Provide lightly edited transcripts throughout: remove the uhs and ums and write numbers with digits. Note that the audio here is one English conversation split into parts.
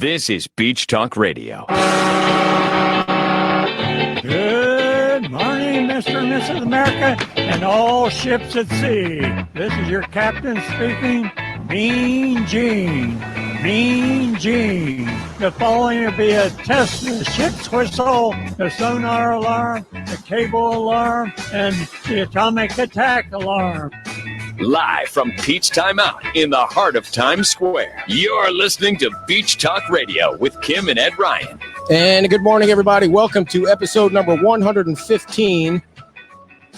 This is Beach Talk Radio. Good morning, Mr. and Mrs. America, and all ships at sea. This is your captain speaking, Mean Gene. Mean Gene. The following will be a test of the ship's whistle, the sonar alarm, the cable alarm, and the atomic attack alarm. Live from Peach Time Out in the heart of Times Square. You're listening to Beach Talk Radio with Kim and Ed Ryan. And good morning, everybody. Welcome to episode number 115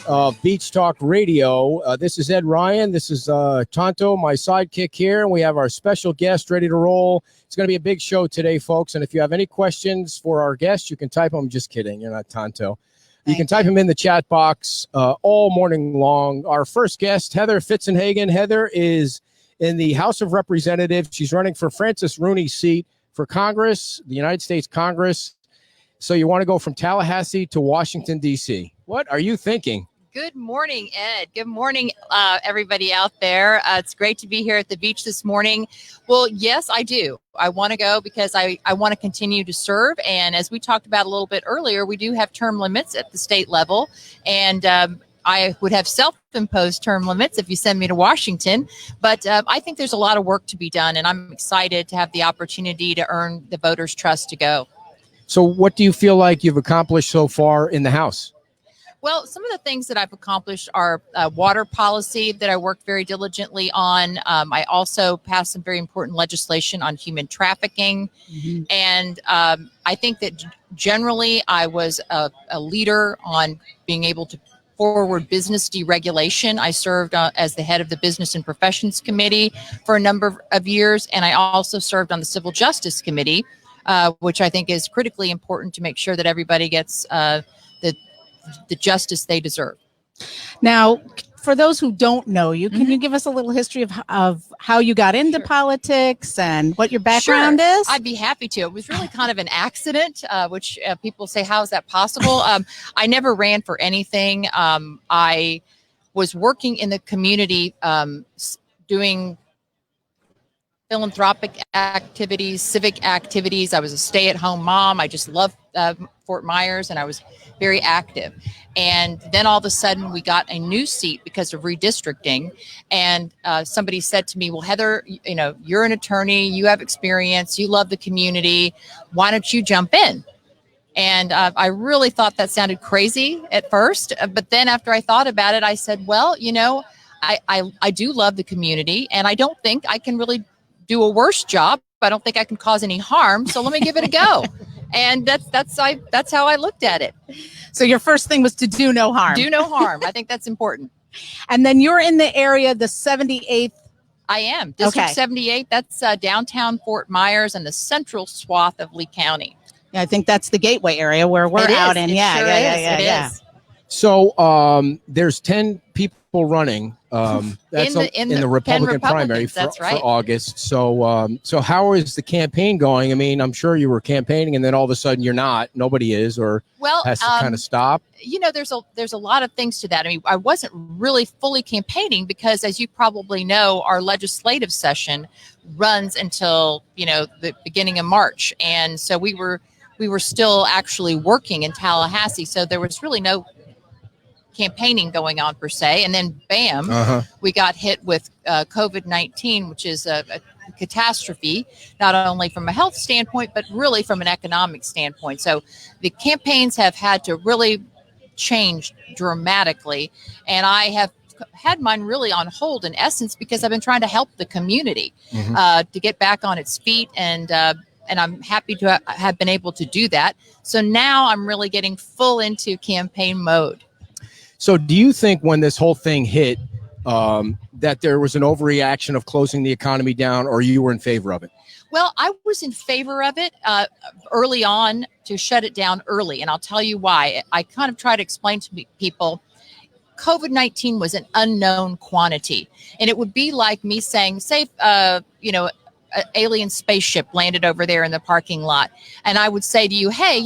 of Beach Talk Radio. This is Ed Ryan. This is Tonto, my sidekick here. And we have our special guest ready to roll. It's going to be a big show today, folks. And if you have any questions for our guest, you can type them. Just kidding. You're not Tonto. You can type them in the chat box all morning long. Our first guest, Heather Fitzenhagen. Heather is in the House of Representatives. She's running for Francis Rooney's seat for Congress, the United States Congress. So you want to go from Tallahassee to Washington, D.C. What are you thinking? Good morning, Ed. Good morning, everybody out there. It's great to be here at the beach this morning. Well, yes, I do. I want to go because I want to continue to serve. And as we talked about a little bit earlier, we do have term limits at the state level. And I would have self-imposed term limits if you send me to Washington. But I think there's a lot of work to be done. And I'm excited to have the opportunity to earn the voters' trust to go. So what do you feel like you've accomplished so far in the House? Well, some of the things that I've accomplished are water policy that I worked very diligently on. I also passed some very important legislation on human trafficking. Mm-hmm. And I think that generally I was a leader on being able to forward business deregulation. I served as the head of the Business and Professions Committee for a number of years. And I also served on the Civil Justice Committee, which I think is critically important to make sure that everybody gets the justice they deserve. Now, for those who don't know you, can you give us a little history of how you got into politics and what your background is? I'd be happy to. It was really kind of an accident, which people say, how is that possible? I never ran for anything. I was working in the community doing philanthropic activities, civic activities. I was a stay-at-home mom. I just loved Fort Myers, and I was very active. And then all of a sudden we got a new seat because of redistricting. And somebody said to me, well, Heather, you're an attorney, you have experience, you love the community. Why don't you jump in? And I really thought that sounded crazy at first. But then after I thought about it, I said, well, I do love the community, and I don't think I can really do a worse job. I don't think I can cause any harm. So let me give it a go. And that's how I looked at it. So your first thing was to do no harm. Do no harm. I think that's important. And then you're in the area, the 78th. I am. District 78. That's downtown Fort Myers and the central swath of Lee County. Yeah, I think that's the gateway area where we're out in. Yeah. So there's 10 people running. That's in the Republican primary for August. So how is the campaign going? I mean, I'm sure you were campaigning, and then all of a sudden you're not. Nobody is, or has to kind of stop. There's a lot of things to that. I mean, I wasn't really fully campaigning because, as you probably know, our legislative session runs until the beginning of March, and so we were still actually working in Tallahassee. So there was really no campaigning going on per se, and then bam, we got hit with COVID-19, which is a catastrophe, not only from a health standpoint, but really from an economic standpoint. So the campaigns have had to really change dramatically, and I have had mine really on hold in essence because I've been trying to help the community to get back on its feet, and I'm happy to have been able to do that. So now I'm really getting full into campaign mode. So do you think when this whole thing hit that there was an overreaction of closing the economy down, or you were in favor of it? Well, I was in favor of it early on, to shut it down early. And I'll tell you why. I kind of try to explain to people, COVID-19 was an unknown quantity. And it would be like me saying, an alien spaceship landed over there in the parking lot. And I would say to you, hey,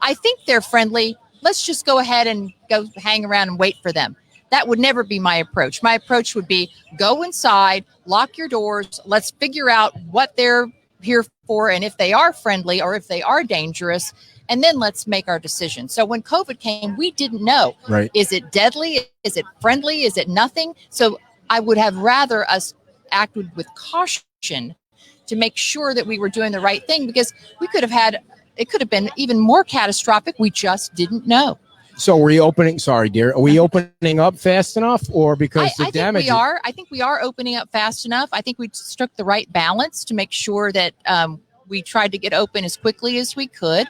I think they're friendly. Let's just go ahead and go hang around and wait for them. That would never be my approach. My approach would be go inside, lock your doors. Let's figure out what their here for, and if they are friendly or if they are dangerous, and then let's make our decision. So when COVID came, we didn't know, Right. Is it deadly? Is it friendly? Is it nothing? So I would have rather us acted with caution to make sure that we were doing the right thing, because we could have had, it could have been even more catastrophic. We just didn't know. So are we opening? Sorry, dear. Are we opening up fast enough, or because the I damage? think we are. I think we are opening up fast enough. I think we struck the right balance to make sure that we tried to get open as quickly as we could.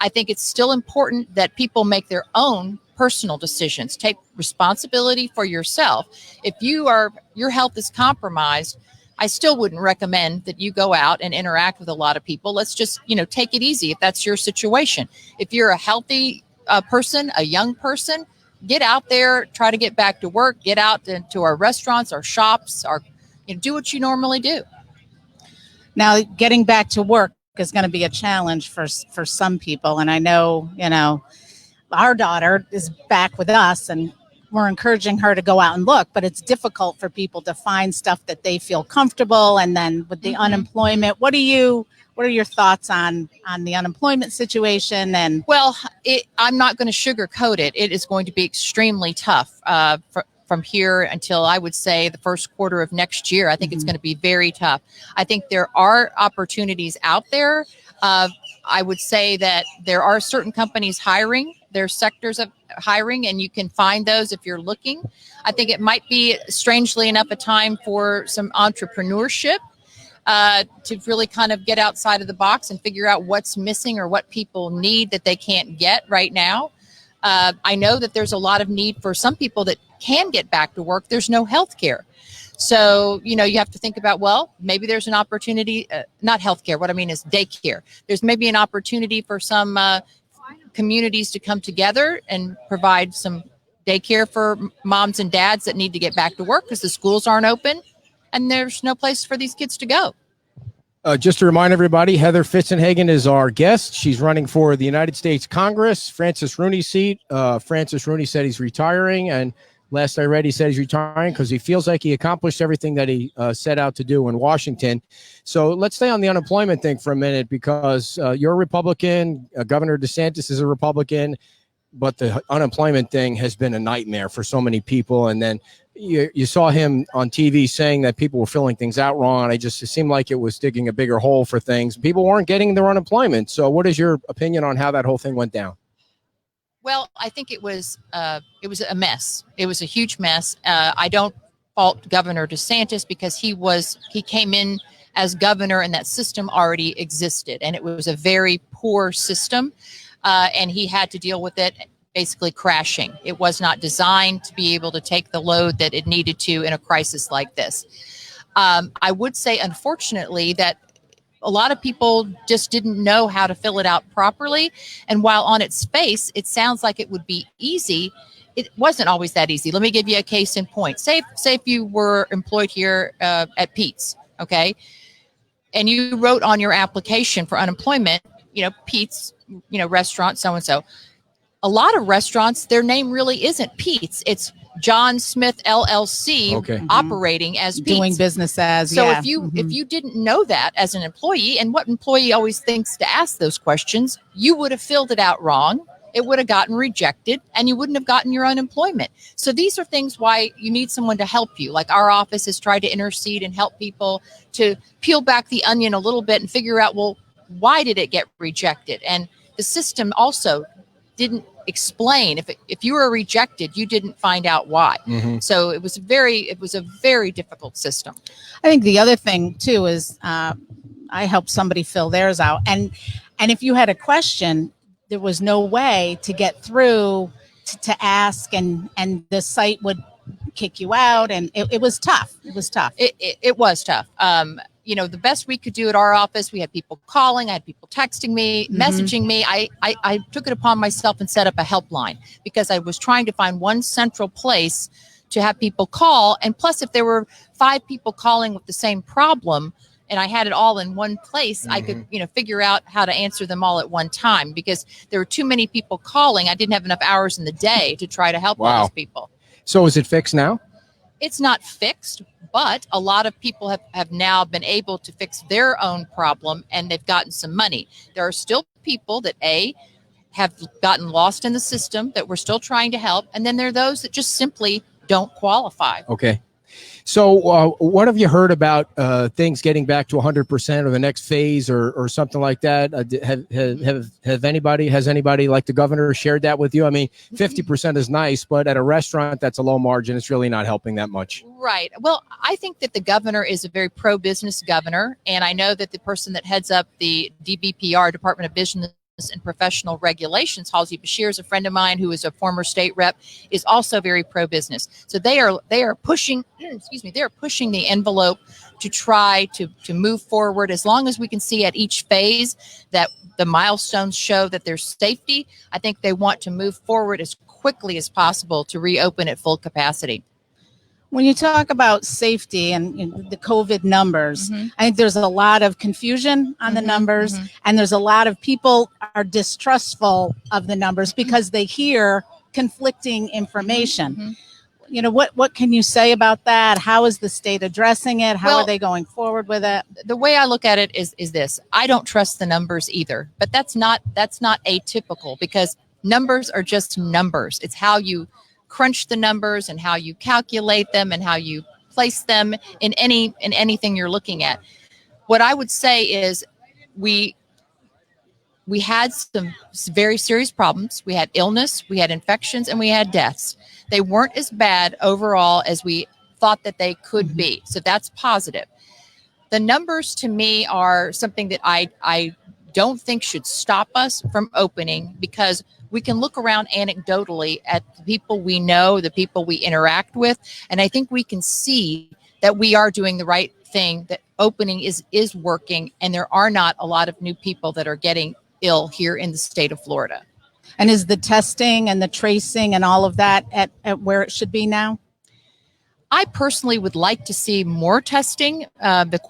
I think it's still important that people make their own personal decisions. Take responsibility for yourself. If your health is compromised, I still wouldn't recommend that you go out and interact with a lot of people. Let's just, take it easy if that's your situation. If you're a healthy person, a young person, get out there, try to get back to work, get out into our restaurants, our shops, do what you normally do. Now, getting back to work is going to be a challenge for some people. And I know, our daughter is back with us and we're encouraging her to go out and look, but it's difficult for people to find stuff that they feel comfortable. And then with the unemployment, what are your thoughts on the unemployment situation? And well, I'm not going to sugarcoat it. It is going to be extremely tough from here until I would say the first quarter of next year. I think it's going to be very tough. I think there are opportunities out there. I would say that there are certain companies hiring. There are sectors of hiring, and you can find those if you're looking. I think it might be, strangely enough, a time for some entrepreneurship. To really kind of get outside of the box and figure out what's missing or what people need that they can't get right now. I know that there's a lot of need for some people that can get back to work. There's no health care. So, you have to think about, well, maybe there's an opportunity, not health care. What I mean is daycare. There's maybe an opportunity for some communities to come together and provide some daycare for moms and dads that need to get back to work because the schools aren't open. And there's no place for these kids to go. Just to remind everybody, Heather Fitzenhagen is our guest. She's running for the United States Congress, Francis Rooney's seat. Francis Rooney said he's retiring, and last I read, he said he's retiring because he feels like he accomplished everything that he set out to do in Washington. So let's stay on the unemployment thing for a minute, because you're a Republican, Governor DeSantis is a Republican, but the unemployment thing has been a nightmare for so many people. And then you saw him on TV saying that people were filling things out wrong. It seemed like it was digging a bigger hole for things. People weren't getting their unemployment. So what is your opinion on how that whole thing went down? Well, I think it was a mess. It was a huge mess. I don't fault Governor DeSantis because he came in as governor and that system already existed. And it was a very poor system. And he had to deal with it basically crashing. It was not designed to be able to take the load that it needed to in a crisis like this. I would say, unfortunately, that a lot of people just didn't know how to fill it out properly. And while on its face, it sounds like it would be easy, it wasn't always that easy. Let me give you a case in point. Say if you were employed here at Pete's, okay? And you wrote on your application for unemployment, Pete's, restaurant, so-and-so. A lot of restaurants, their name really isn't Pete's. It's John Smith LLC operating as Pete's. Doing business as, so if you didn't know that as an employee, and what employee always thinks to ask those questions, you would have filled it out wrong. It would have gotten rejected and you wouldn't have gotten your unemployment. So these are things why you need someone to help you. Like our office has tried to intercede and help people to peel back the onion a little bit and figure out, well, why did it get rejected? And the system also didn't explain if you were rejected, you didn't find out why. So it was a very difficult system. I think the other thing too is I helped somebody fill theirs out, and if you had a question, there was no way to get through to ask, and the site would kick you out, and it was tough. It was tough. It was tough. The best we could do at our office, we had people calling, I had people texting me, messaging me. I took it upon myself and set up a helpline because I was trying to find one central place to have people call. And plus, if there were 5 people calling with the same problem and I had it all in one place, I could, figure out how to answer them all at one time because there were too many people calling. I didn't have enough hours in the day to try to help all these people. So is it fixed now? It's not fixed, but a lot of people have now been able to fix their own problem, and they've gotten some money. There are still people that have gotten lost in the system that we're still trying to help, and then there are those that just simply don't qualify. Okay. So what have you heard about things getting back to 100% or the next phase or something like that? Has anybody like the governor shared that with you? I mean, 50% is nice, but at a restaurant that's a low margin, it's really not helping that much. Right. Well, I think that the governor is a very pro-business governor, and I know that the person that heads up the DBPR, Department of Business and Professional Regulations, Halsey Bashir, is a friend of mine who is a former state rep, is also very pro-business. So they are pushing, they're pushing the envelope to try to move forward. As long as we can see at each phase that the milestones show that there's safety, I think they want to move forward as quickly as possible to reopen at full capacity. When you talk about safety and the COVID numbers, I think there's a lot of confusion on the numbers, and there's a lot of people are distrustful of the numbers because they hear conflicting information. You know, what can you say about that? How is the state addressing it? How are they going forward with it? The way I look at it is this: I don't trust the numbers either, but that's not atypical, because numbers are just numbers. It's how you crunch the numbers and how you calculate them and how you place them in anything you're looking at. What I would say is we had some very serious problems. We had illness, we had infections, and we had deaths. They weren't as bad overall as we thought that they could be. So that's positive. The numbers to me are something that I don't think should stop us from opening, because we can look around anecdotally at the people we know, the people we interact with, and I think we can see that we are doing the right thing, that opening is working, and there are not a lot of new people that are getting ill here in the state of Florida. And is the testing and the tracing and all of that at where it should be now? I personally would like to see more testing, the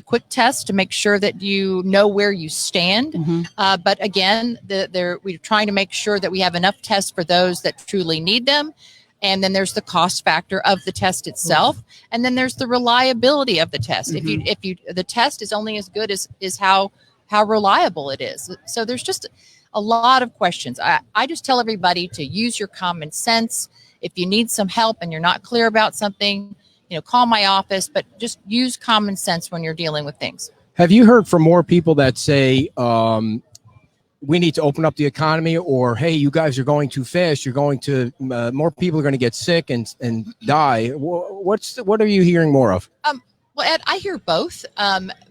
quick test, to make sure that you know where you stand. But again, we're trying to make sure that we have enough tests for those that truly need them. And then there's the cost factor of the test itself, and then there's the reliability of the test. If the test is only as good as how reliable it is. So there's just a lot of questions. I just tell everybody to use your common sense. If you need some help and you're not clear about something, call my office, but just use common sense when you're dealing with things. Have you heard from more people that say we need to open up the economy, or, hey, you guys are going too fast, you're going to, more people are going to get sick and die? What are you hearing more of? Well, Ed, I hear both,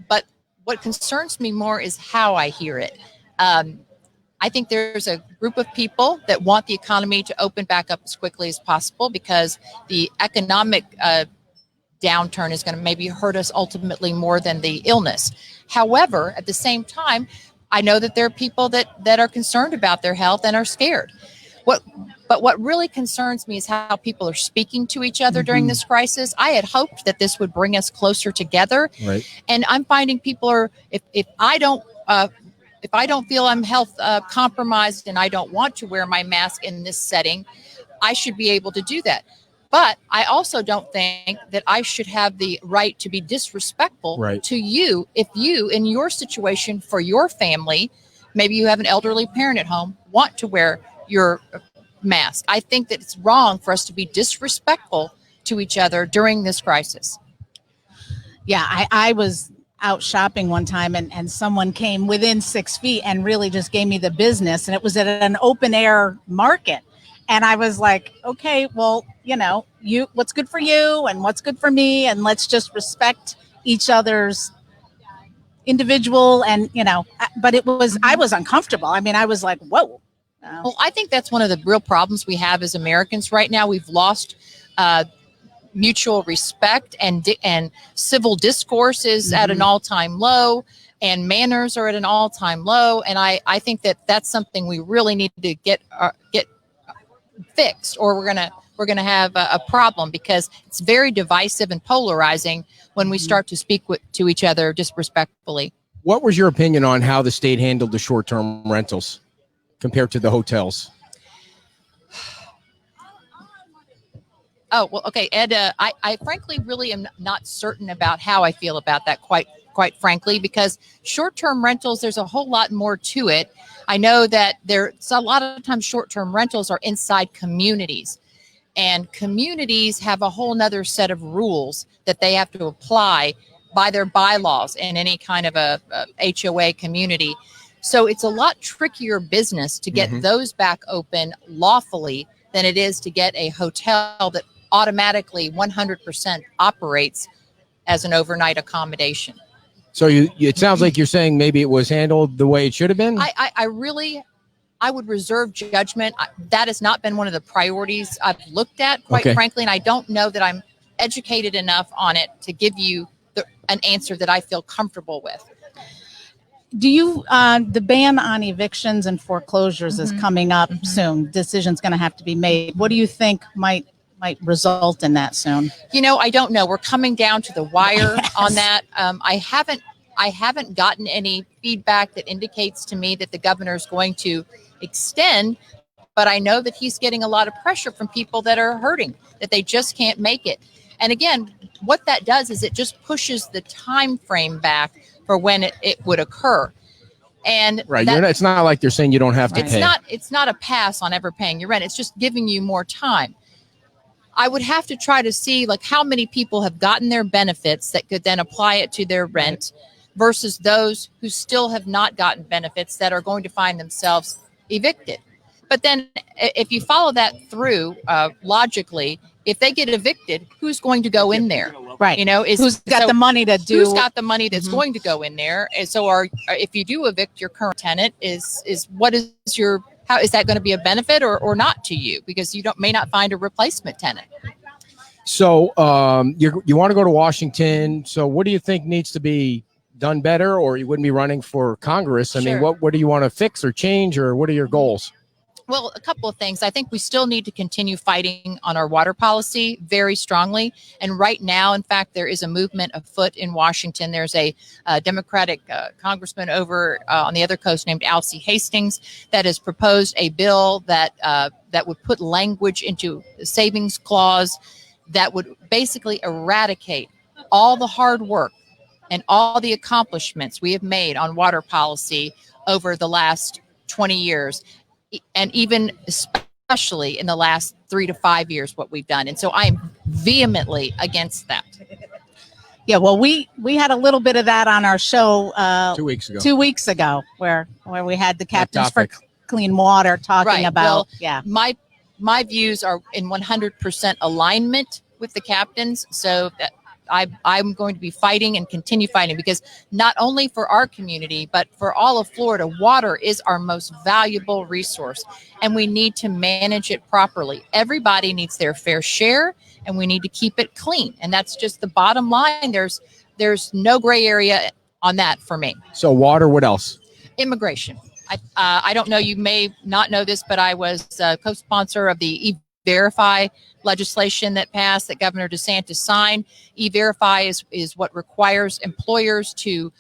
but what concerns me more is how I hear it. I think there's a group of people that want the economy to open back up as quickly as possible, because the economic downturn is going to maybe hurt us ultimately more than the illness. However, at the same time, I know that there are people that are concerned about their health and are scared. But what really concerns me is how people are speaking to each other during this crisis. I had hoped that this would bring us closer together. Right. And I'm finding people are, if I don't feel I'm health compromised and I don't want to wear my mask in this setting, I should be able to do that. But I also don't think that I should have the right to be disrespectful to you if you, in your situation for your family, maybe you have an elderly parent at home, want to wear your mask. I think that it's wrong for us to be disrespectful to each other during this crisis. Yeah, I was out shopping one time and someone came within 6 feet and really just gave me the business, and it was at an open air market. And I was like, okay, well, what's good for you and what's good for me, and let's just respect each other's individual. And, but I was uncomfortable. I mean, I was like, whoa. Well, I think that's one of the real problems we have as Americans right now. We've lost mutual respect, and civil discourse is at an all-time low, and manners are at an all-time low. And I think that that's something we really need to get fixed, or we're gonna have a problem, because it's very divisive and polarizing when we start to speak to each other disrespectfully. What was your opinion on how the state handled the short-term rentals compared to the hotels? Oh, well, okay, Ed, I frankly really am not certain about how I feel about that, quite frankly, because short-term rentals, there's a whole lot more to it. I know that there's a lot of times short-term rentals are inside communities, and communities have a whole nother set of rules that they have to apply by their bylaws in any kind of a HOA community. So it's a lot trickier business to get those back open lawfully than it is to get a hotel that automatically 100% operates as an overnight accommodation. So it sounds like you're saying maybe it was handled the way it should have been. I would reserve judgment. That has not been one of the priorities I've looked at, quite frankly, and I don't know that I'm educated enough on it to give you an answer that I feel comfortable with. Do you, the ban on evictions and foreclosures is coming up soon. Decision's going to have to be made. What do you think might result in that soon? I don't know. We're coming down to the wire on that. I haven't gotten any feedback that indicates to me that the governor is going to extend, but I know that he's getting a lot of pressure from people that are hurting, that they just can't make it. And again, what that does is it just pushes the time frame back for when it would occur. And it's not like they're saying you don't have to pay. It's not a pass on ever paying your rent. It's just giving you more time. I would have to try to see like how many people have gotten their benefits that could then apply it to their rent versus those who still have not gotten benefits that are going to find themselves evicted. But then if you follow that through logically, if they get evicted, who's going to go in there? Right. Who's got the money to do? Who's got the money that's going to go in there? And so if you do evict your current tenant, how is that going to be a benefit or not to you? Because you may not find a replacement tenant. So you want to go to Washington. So what do you think needs to be done better, or you wouldn't be running for Congress? I mean, what do you want to fix or change, or what are your goals? Well, a couple of things. I think we still need to continue fighting on our water policy very strongly. And right now, in fact, there is a movement afoot in Washington. There's a Democratic congressman over on the other coast named Alcee Hastings that has proposed a bill that would put language into the savings clause that would basically eradicate all the hard work and all the accomplishments we have made on water policy over the last 20 years. And even especially in the last 3 to 5 years, what we've done. And so I'm vehemently against that. Yeah, well, we had a little bit of that on our show 2 weeks ago. 2 weeks ago, where we had the Captains for Clean Water talking about. My views are in 100% alignment with the captains. So that I'm going to be fighting and continue fighting, because not only for our community, but for all of Florida, water is our most valuable resource, and we need to manage it properly. Everybody needs their fair share, and we need to keep it clean. And that's just the bottom line. There's no gray area on that for me. So water, what else? Immigration. I don't know, you may not know this, but I was co-sponsor of the E-Verify legislation that passed, that Governor DeSantis signed. E-Verify is what requires employers to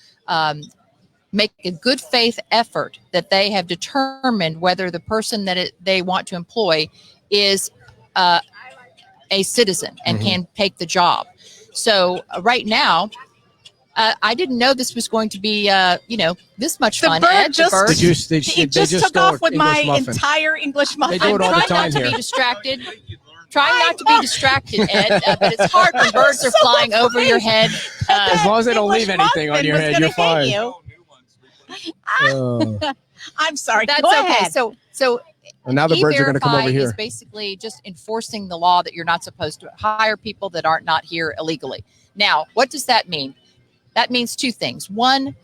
make a good faith effort that they have determined whether the person that they want to employ is a citizen and can take the job. So right now, I didn't know this was going to be, this much fun. Bird just They just took off with English my muffin. entire English muffin. They do it all the time Trying not to here. be distracted. Trying not to be distracted, Ed, but it's hard when birds are flying over your head. As long as they don't English leave anything on muffin your was head, gonna you're fine. hit you. I'm sorry. That's Go okay. ahead. So And now the birds are going to come over E-Verify here. is basically just enforcing the law that you're not supposed to hire people that aren't not here illegally. Now, what does that mean? That means two things. One,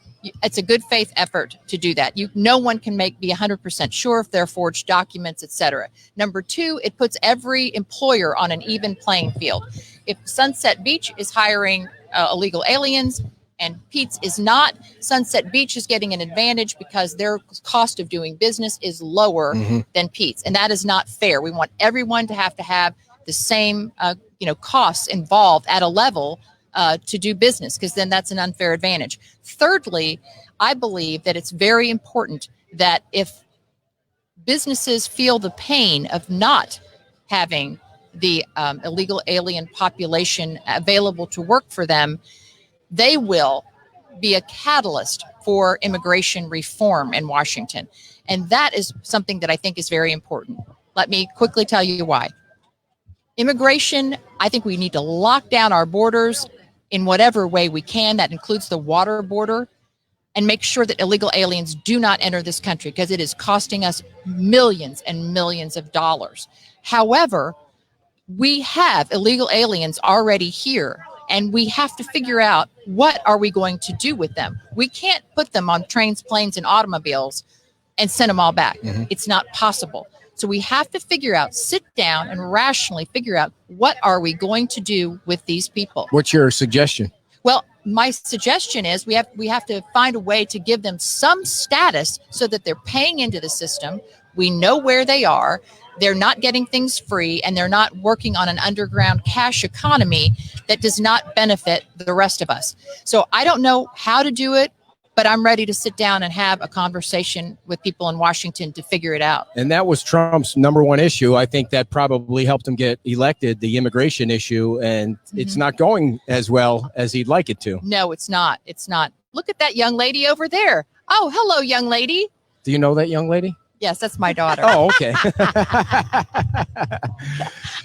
it's a good faith effort to do that. No one can be 100% sure if they're forged documents, et cetera. Number two, it puts every employer on an even playing field. If Sunset Beach is hiring illegal aliens and Pete's is not, Sunset Beach is getting an advantage because their cost of doing business is lower than Pete's. And that is not fair. We want everyone to have the same costs involved at a level to do business, because then that's an unfair advantage. Thirdly, I believe that it's very important that if businesses feel the pain of not having the illegal alien population available to work for them, they will be a catalyst for immigration reform in Washington. And that is something that I think is very important. Let me quickly tell you why. Immigration, I think we need to lock down our borders in whatever way we can. That includes the water border, and make sure that illegal aliens do not enter this country, because it is costing us millions and millions of dollars. However, we have illegal aliens already here, and we have to figure out, what are we going to do with them? We can't put them on trains, planes, and automobiles and send them all back. It's not possible. So we have to figure out, sit down and rationally figure out, what are we going to do with these people? What's your suggestion? Well, my suggestion is we have to find a way to give them some status so that they're paying into the system. We know where they are. They're not getting things free, and they're not working on an underground cash economy that does not benefit the rest of us. So I don't know how to do it, but I'm ready to sit down and have a conversation with people in Washington to figure it out. And that was Trump's number one issue. I think that probably helped him get elected, the immigration issue, and it's not going as well as he'd like it to. No, it's not. It's not. Look at that young lady over there. Oh, hello, young lady. Do you know that young lady? Yes, that's my daughter. Oh, okay.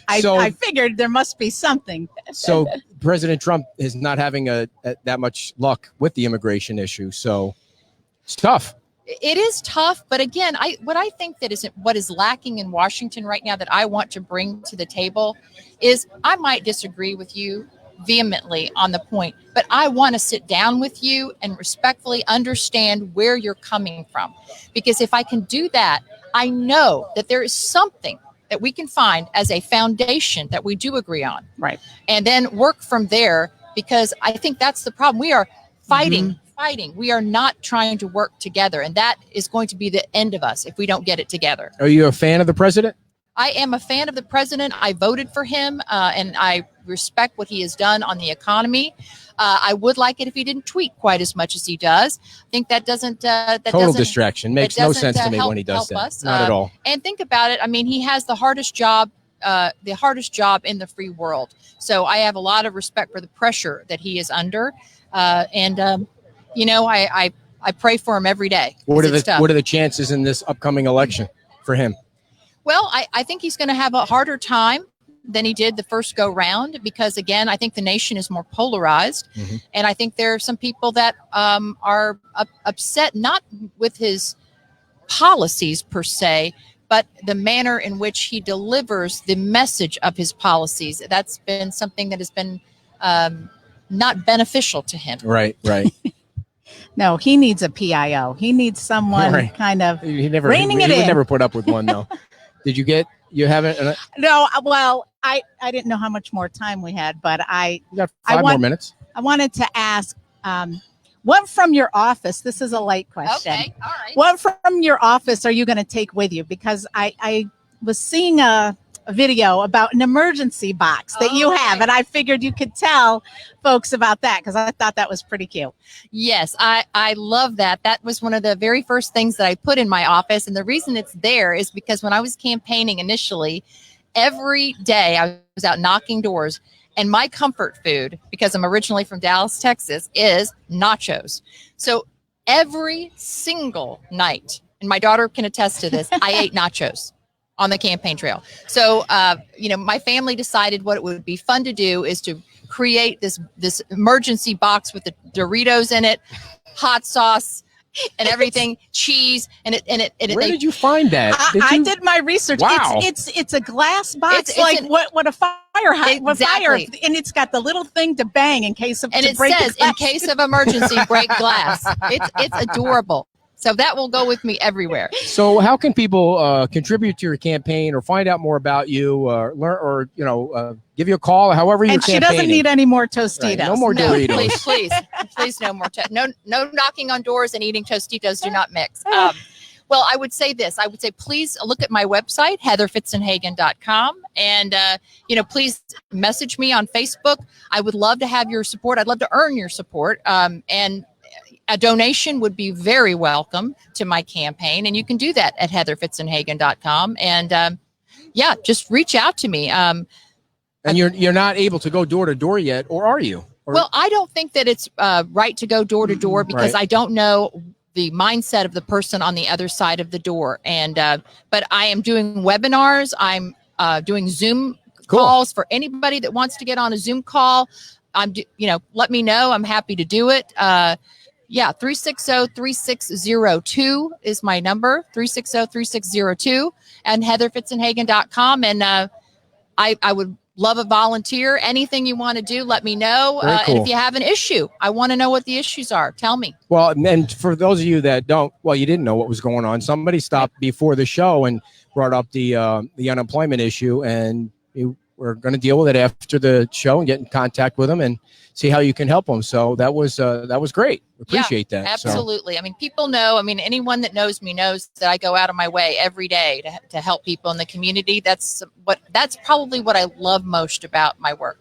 I figured there must be something. So President Trump is not having that much luck with the immigration issue. So it's tough. It is tough, but again, what I think that what is lacking in Washington right now that I want to bring to the table is, I might disagree with you vehemently on the point, but I want to sit down with you and respectfully understand where you're coming from. Because if I can do that, I know that there is something that we can find as a foundation that we do agree on. Right. And then work from there, because I think that's the problem. We are fighting. We are not trying to work together. And that is going to be the end of us if we don't get it together. Are you a fan of the president? I am a fan of the president. I voted for him, and I respect what he has done on the economy. I would like it if he didn't tweet quite as much as he does. I think that doesn't total distraction. Makes no sense to me when he does that. Us. Not at all. And think about it. I mean, he has the hardest job in the free world. So I have a lot of respect for the pressure that he is under. You know, I pray for him every day. What are the chances in this upcoming election for him? Well, I think he's going to have a harder time than he did the first go round, because again, I think the nation is more polarized. And I think there are some people that are upset, not with his policies per se, but the manner in which he delivers the message of his policies. That's been something that has been not beneficial to him. Right. No, he needs a PIO. He needs someone kind of reining it in. He would never put up with one, though. Did you haven't? No, well, I didn't know how much more time we had, but you got 5 more minutes. I wanted to ask, what from your office, this is a light question. Okay, all right. What from your office are you going to take with you? Because I was seeing a video about an emergency box that you have, and I figured you could tell folks about that, because I thought that was pretty cute. Yes, I love that. That was one of the very first things that I put in my office. And the reason it's there is because when I was campaigning initially, every day I was out knocking doors, and my comfort food, because I'm originally from Dallas, Texas, is nachos. So every single night, and my daughter can attest to this, I ate nachos on the campaign trail. So, my family decided what it would be fun to do is to create this emergency box with the Doritos in it, hot sauce and everything, cheese, and it. Where did you find that? I did my research. Wow. It's a glass box, It's like what a fire, exactly. and it's got the little thing to bang in case of. And it says, in case of emergency, break glass. It's adorable. So that will go with me everywhere. So how can people contribute to your campaign or find out more about you or learn or, give you a call, however you're campaigning? And she doesn't need any more Tostitos. Right, no more Doritos. Please, no more. No knocking on doors and eating Tostitos do not mix. Well, I would say this. I would say, please look at my website, heatherfitzenhagen.com. And, please message me on Facebook. I would love to have your support. I'd love to earn your support. And a donation would be very welcome to my campaign. And you can do that at heatherfitzenhagen.com. And yeah, just reach out to me. And you're not able to go door to door yet, or are you? Or, well, I don't think that it's right to go door to door because Right. I don't know the mindset of the person on the other side of the door. And but I am doing webinars. I'm doing Zoom Cool. calls for anybody that wants to get on a Zoom call. Let me know. I'm happy to do it. 360-3602 is my number, 360-3602, and heatherfitzenhagen.com. And I would love a volunteer. Anything you want to do, let me know. Very cool. And if you have an issue, I want to know what the issues are. Tell me. Well, and for those of you that you didn't know what was going on. Somebody stopped before the show and brought up the unemployment issue, and we're going to deal with it after the show and get in contact with them and see how you can help them. So that was great. Appreciate that. Absolutely. I mean, people know, anyone that knows me knows that I go out of my way every day to help people in the community. That's probably what I love most about my work.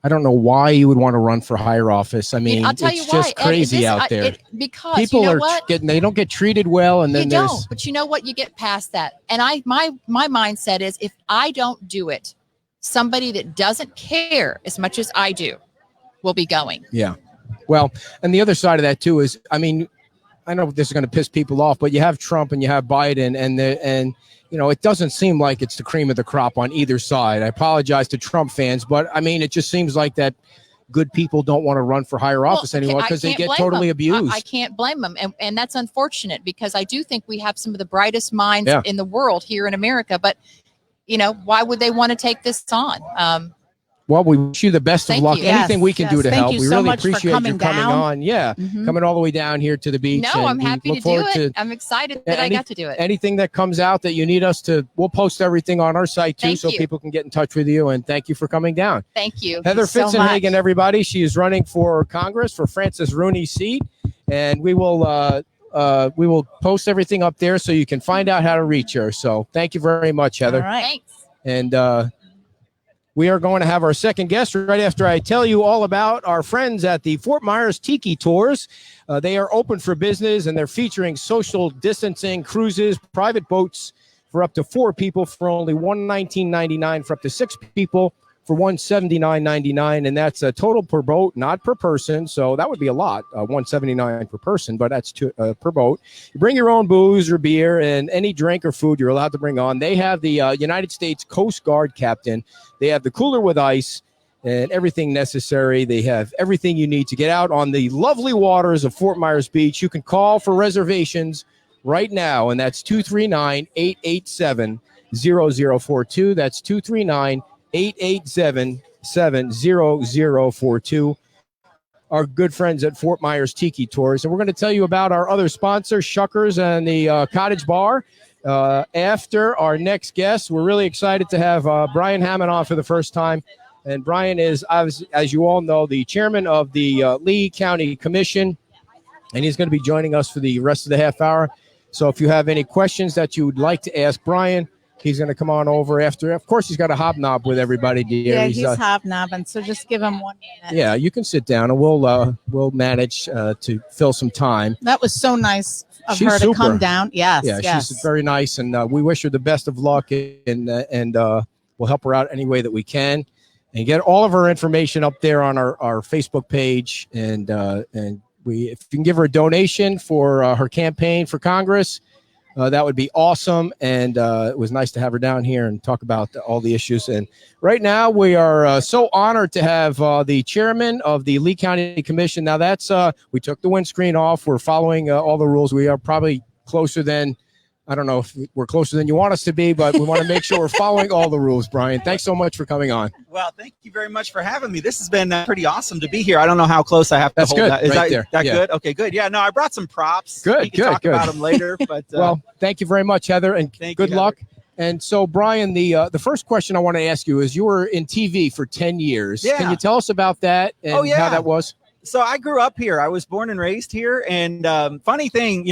I don't know why you would want to run for higher office. I mean, I'll tell you it's why. just crazy out there. Because people you know are what? they don't get treated well, and then You don't, but you know what? You get past that. And my mindset is, if I don't do it, somebody that doesn't care as much as I do will be going. Yeah. Well, and the other side of that too is, I know this is going to piss people off, but you have Trump and you have Biden, and it doesn't seem like it's the cream of the crop on either side. I apologize to Trump fans, but it just seems like that good people don't want to run for higher office anymore because they get totally abused. I can't blame them. And that's unfortunate, because I do think we have some of the brightest minds in the world here in America, but why would they want to take this on? Well, we wish you the best of luck. you. Anything we can do to help. You We so really much for appreciate you coming on. Yeah. Coming all the way down here to the beach. No, and I'm we happy look to do forward it. I'm excited that I got to do it. Anything that comes out that you need us to, we'll post everything on our site too, Thank so you. people can get in touch with you. And thank you for coming down. Thank you. Heather so Fitzenhagen, much. everybody. She is running for Congress for Francis Rooney's seat, and we will post everything up there so you can find out how to reach her. So thank you very much, Heather. All right. Thanks. And we are going to have our second guest right after I tell you all about our friends at the Fort Myers Tiki Tours. They are open for business, and they're featuring social distancing cruises, private boats for up to 4 people for only $119.99, for up to 6 people for $179.99, and that's a total per boat, not per person. So that would be a lot, $179 per person, but that's per boat. You bring your own booze or beer and any drink or food you're allowed to bring on. They have the United States Coast Guard captain. They have the cooler with ice and everything necessary. They have everything you need to get out on the lovely waters of Fort Myers Beach. You can call for reservations right now, and that's 239-887-0042. That's 239-887-0042. Our good friends at Fort Myers Tiki Tours. And we're going to tell you about our other sponsor, Shuckers and the Cottage Bar. After our next guest, we're really excited to have Brian Hammond on for the first time. And Brian is, as you all know, the chairman of the Lee County Commission, and he's going to be joining us for the rest of the half hour. So if you have any questions that you would like to ask Brian, he's going to come on over after. Of course, he's got a hobnob with everybody. Dear. Yeah, he's hobnobbing, so just give him 1 minute. Yeah, you can sit down, and we'll manage to fill some time. That was so nice of She's her to super. come down. Yes, Yeah, yes. she's very nice, and we wish her the best of luck, and we'll help her out any way that we can, and get all of her information up there on our Facebook page, and if you can give her a donation for her campaign for Congress, that would be awesome. And it was nice to have her down here and talk about all the issues. And right now we are so honored to have the chairman of the Lee County Commission. Now that's we took the windscreen off. We're following all the rules. We are probably closer than, I don't know if we're closer than you want us to be, but we want to make sure we're following all the rules. Brian, thanks so much for coming on. Well, thank you very much for having me. This has been pretty awesome to be here. I don't know how close I have to That's hold good, that. Is right there. that Yeah. good? Okay, good. Yeah, no, I brought some props. Good, we can talk good. about them later. But Well, thank you very much, Heather, and Thank good you, luck. And so, Brian, the first question I want to ask you is, you were in TV for 10 years. Yeah. Can you tell us about that and Oh, yeah. how that was? so I grew up here. I was born and raised here. And funny thing,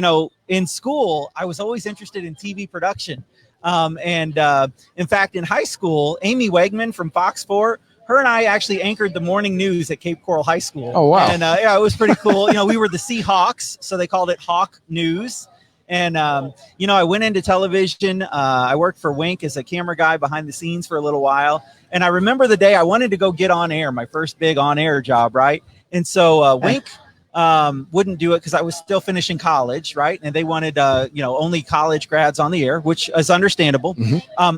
in school, I was always interested in TV production. In fact, in high school, Amy Wegman from Fox 4, her and I actually anchored the morning news at Cape Coral High School. Oh, wow. And yeah, it was pretty cool. We were the Seahawks, so they called it Hawk News. And, I went into television. I worked for Wink as a camera guy behind the scenes for a little while. And I remember the day I wanted to go get on air, my first big on air job, right? And so Wink wouldn't do it because I was still finishing college, right? And they wanted, only college grads on the air, which is understandable.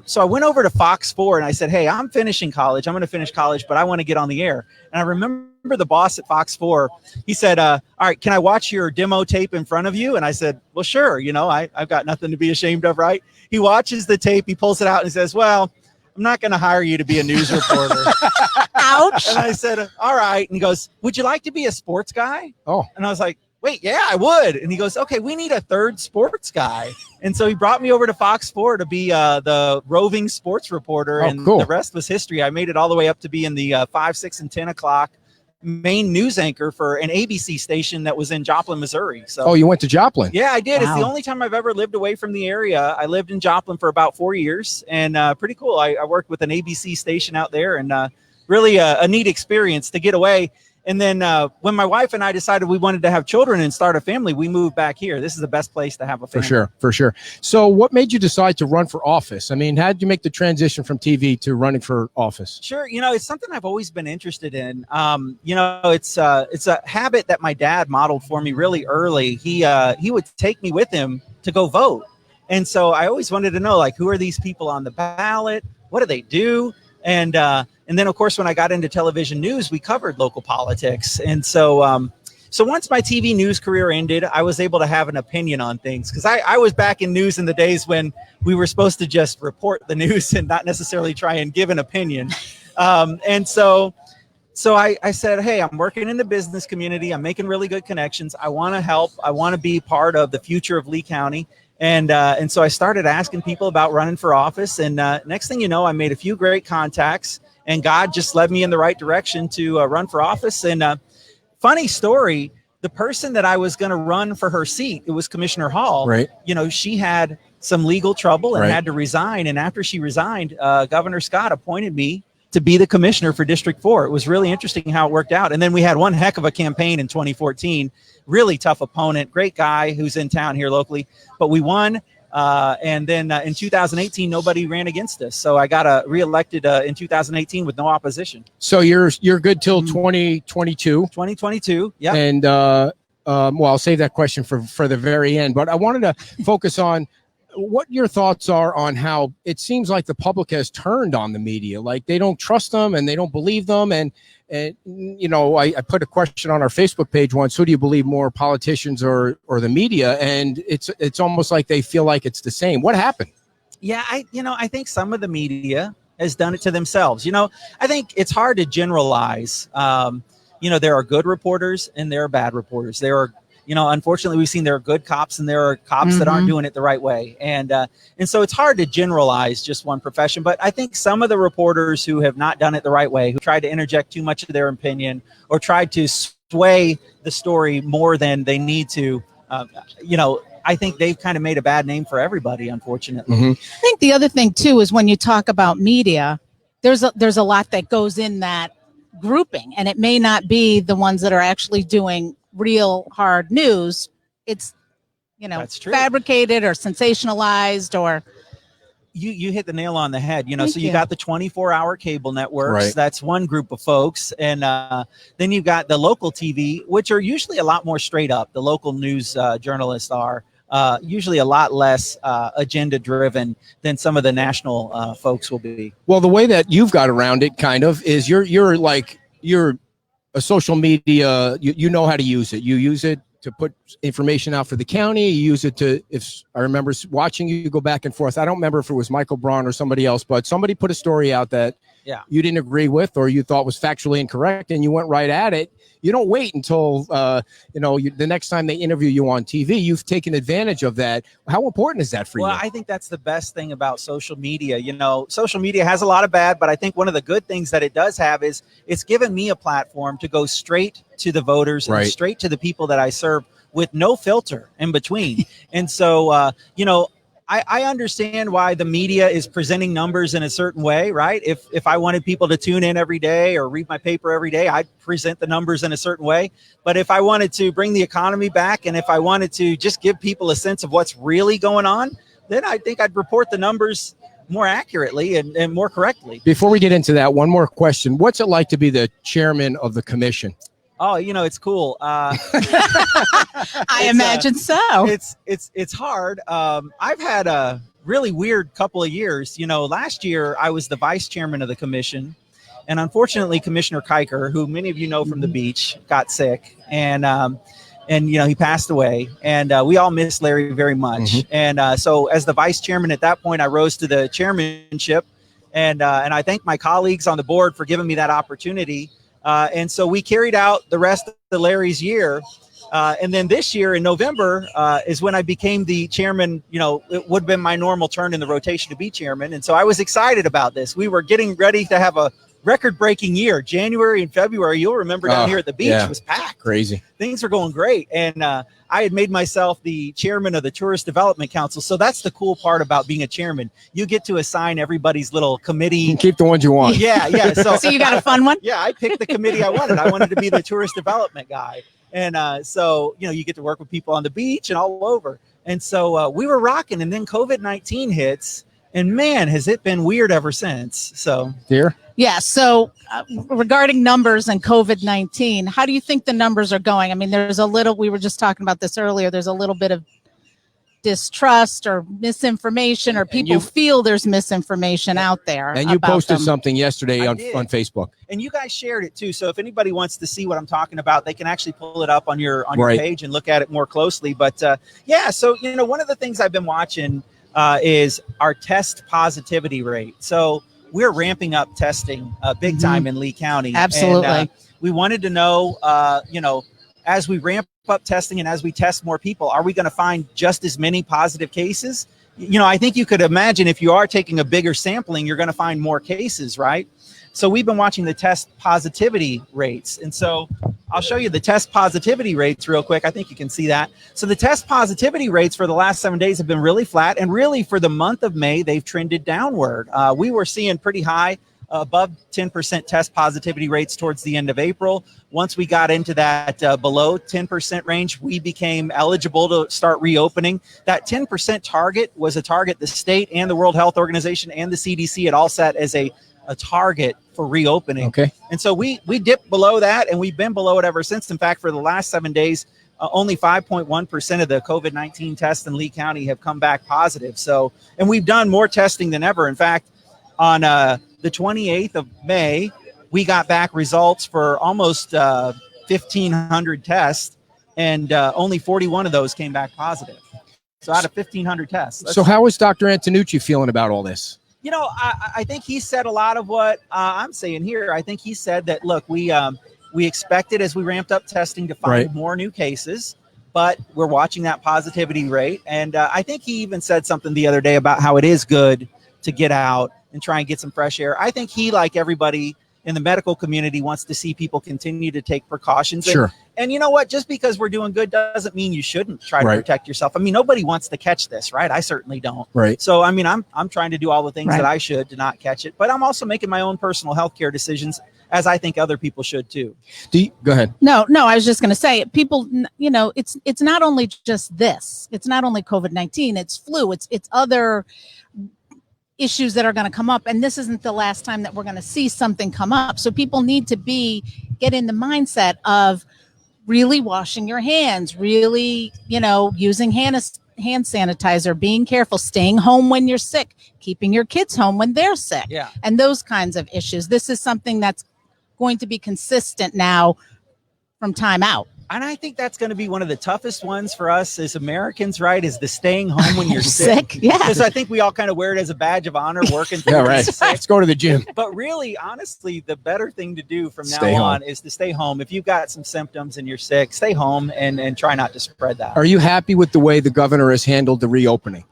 So I went over to Fox 4 and I said, hey, I'm finishing college. I'm going to finish college, but I want to get on the air. And I remember the boss at Fox 4, he said, all right, can I watch your demo tape in front of you? And I said, well, sure. I've got nothing to be ashamed of, right? He watches the tape, he pulls it out and he says, well, I'm not going to hire you to be a news reporter. Ouch. And I said, all right. And he goes, would you like to be a sports guy? Oh. And I was like, wait, yeah, I would. And he goes, okay, we need a third sports guy. And so he brought me over to Fox 4 to be the roving sports reporter. And cool. The rest was history. I made it all the way up to be in the 5, 6, and 10 o'clock main news anchor for an ABC station that was in Joplin, Missouri. So, you went to Joplin? yeah, I did. Wow. It's the only time I've ever lived away from the area. I lived in Joplin for about 4 years, and pretty cool. I worked with an ABC station out there, and really a neat experience to get away. And then when my wife and I decided we wanted to have children and start a family, we moved back here. This is the best place to have a family. For sure. So what made you decide to run for office? I mean, how did you make the transition from TV to running for office? Sure. It's something I've always been interested in. It's a habit that my dad modeled for me really early. He would take me with him to go vote. And so I always wanted to know, like, who are these people on the ballot? What do they do? And then, of course, when I got into television news, we covered local politics. And so once my TV news career ended, I was able to have an opinion on things because I was back in news in the days when we were supposed to just report the news and not necessarily try and give an opinion. So I said, hey, I'm working in the business community. I'm making really good connections. I want to help. I want to be part of the future of Lee County. And so I started asking people about running for office. And next thing you know, I made a few great contacts, and God just led me in the right direction to run for office. And funny story, the person that I was going to run for her seat, it was Commissioner Hall. Right. She had some legal trouble and Right. had to resign. And after she resigned, Governor Scott appointed me to be the commissioner for District 4. It was really interesting how it worked out. And then we had one heck of a campaign in 2014. Really tough opponent, great guy who's in town here locally, but we won. And then in 2018, nobody ran against us. So I got reelected in 2018 with no opposition. So you're good till 2022. 2022. Yeah. And I'll save that question for the very end. But I wanted to focus on what your thoughts are on how it seems like the public has turned on the media. Like they don't trust them and they don't believe them. And I put a question on our Facebook page once: who do you believe more, politicians or the media? And it's almost like they feel like it's the same. What happened? Yeah, I think some of the media has done it to themselves. I think it's hard to generalize. There are good reporters and there are bad reporters. There are, unfortunately, we've seen there are good cops and there are cops that aren't doing it the right way. And so it's hard to generalize just one profession. But I think some of the reporters who have not done it the right way, who tried to interject too much of their opinion or tried to sway the story more than they need to, I think they've kind of made a bad name for everybody, unfortunately. Mm-hmm. I think the other thing too is when you talk about media, there's a lot that goes in that grouping, and it may not be the ones that are actually doing real hard news. It's That's true. fabricated or sensationalized, or you hit the nail on the head. Thank So you you. got the 24-hour cable networks. Right. That's one group of folks. And then you've got the local TV, which are usually a lot more straight up. The local news journalists are usually a lot less agenda driven than some of the national folks will be. Well, the way that you've got around it kind of is you're a social media, you know how to use it. You use it to put information out for the county. You use it to, if I remember watching you go back and forth. I don't remember if it was Michael Braun or somebody else, but somebody put a story out that you didn't agree with or you thought was factually incorrect, and you went right at it. You don't wait until, the next time they interview you on TV. You've taken advantage of that. How important is that for you? Well, I think that's the best thing about social media. Social media has a lot of bad, but I think one of the good things that it does have is it's given me a platform to go straight to the voters and straight to the people that I serve with no filter in between. And so, I understand why the media is presenting numbers in a certain way, right? If I wanted people to tune in every day or read my paper every day, I'd present the numbers in a certain way. But if I wanted to bring the economy back, and if I wanted to just give people a sense of what's really going on, then I think I'd report the numbers more accurately and more correctly. Before we get into that, one more question. What's it like to be the chairman of the commission? Oh, it's cool. I imagine so. It's hard. I've had a really weird couple of years. Last year I was the vice chairman of the commission, and unfortunately Commissioner Kiker, who many of you know from the beach, got sick, and he passed away, and we all miss Larry very much. And so as the vice chairman at that point, I rose to the chairmanship, and I thank my colleagues on the board for giving me that opportunity. And so we carried out the rest of the Larry's year. And then this year in November is when I became the chairman. It would have been my normal turn in the rotation to be chairman. And so I was excited about this. We were getting ready to have a record-breaking year. January and February, you'll remember down here at the beach, was packed. Crazy. Things were going great. And I had made myself the chairman of the Tourist Development Council. So that's the cool part about being a chairman. You get to assign everybody's little committee. You can keep the ones you want. Yeah. So you got a fun one? Yeah, I picked the committee I wanted. I wanted to be the tourist development guy. And so, you get to work with people on the beach and all over. And so we were rocking. And then COVID-19 hits. And man, has it been weird ever since. So, Dear? Yeah. So regarding numbers and COVID-19, how do you think the numbers are going? I mean, we were just talking about this earlier. There's a little bit of distrust or misinformation, or people feel there's misinformation out there. And you posted them. Something yesterday on Facebook. And you guys shared it too. So if anybody wants to see what I'm talking about, they can actually pull it up on your page and look at it more closely. But so, one of the things I've been watching is our test positivity rate. So we're ramping up testing big time in Lee County. Absolutely. And, we wanted to know, as we ramp up testing and as we test more people, are we going to find just as many positive cases? I think you could imagine if you are taking a bigger sampling, you're going to find more cases, right? So we've been watching the test positivity rates. And so I'll show you the test positivity rates real quick. I think you can see that. So the test positivity rates for the last 7 days have been really flat. And really for the month of May, they've trended downward. We were seeing pretty high, above 10% test positivity rates towards the end of April. Once we got into that below 10% range, we became eligible to start reopening. That 10% target was a target the state and the World Health Organization and the CDC had all set as a target for reopening. Okay. And so we dipped below that, and we've been below it ever since. In fact, for the last 7 days, only 5.1% of the COVID-19 tests in Lee County have come back positive. So, and we've done more testing than ever. In fact, on the 28th of May, we got back results for almost 1,500 tests, and only 41 of those came back positive. So out of 1,500 tests. So how is Dr. Antonucci feeling about all this? I think he said a lot of what I'm saying here. I think he said that, look, we expected as we ramped up testing to find more new cases, but we're watching that positivity rate. And I think he even said something the other day about how it is good to get out and try and get some fresh air. I think he, like everybody in the medical community, wants to see people continue to take precautions. Sure. And you know what? Just because we're doing good doesn't mean you shouldn't try to protect yourself. I mean, nobody wants to catch this, right? I certainly don't. Right. So, I mean, I'm trying to do all the things that I should to not catch it, but I'm also making my own personal healthcare decisions, as I think other people should too. Go ahead. No, I was just going to say, people, it's not only just this. It's not only COVID-19. It's flu. It's other issues that are going to come up, and this isn't the last time that we're going to see something come up. So people need to get in the mindset of really washing your hands, really, using hand sanitizer, being careful, staying home when you're sick, keeping your kids home when they're sick, and those kinds of issues. This is something that's going to be consistent now from time out. And I think that's going to be one of the toughest ones for us as Americans, right? Is the staying home when you're sick. Yeah. Because I think we all kind of wear it as a badge of honor working. Yeah, right. Let's go to the gym. But really, honestly, the better thing to do from now on is to stay home. If you've got some symptoms and you're sick, stay home and try not to spread that. Are you happy with the way the governor has handled the reopening?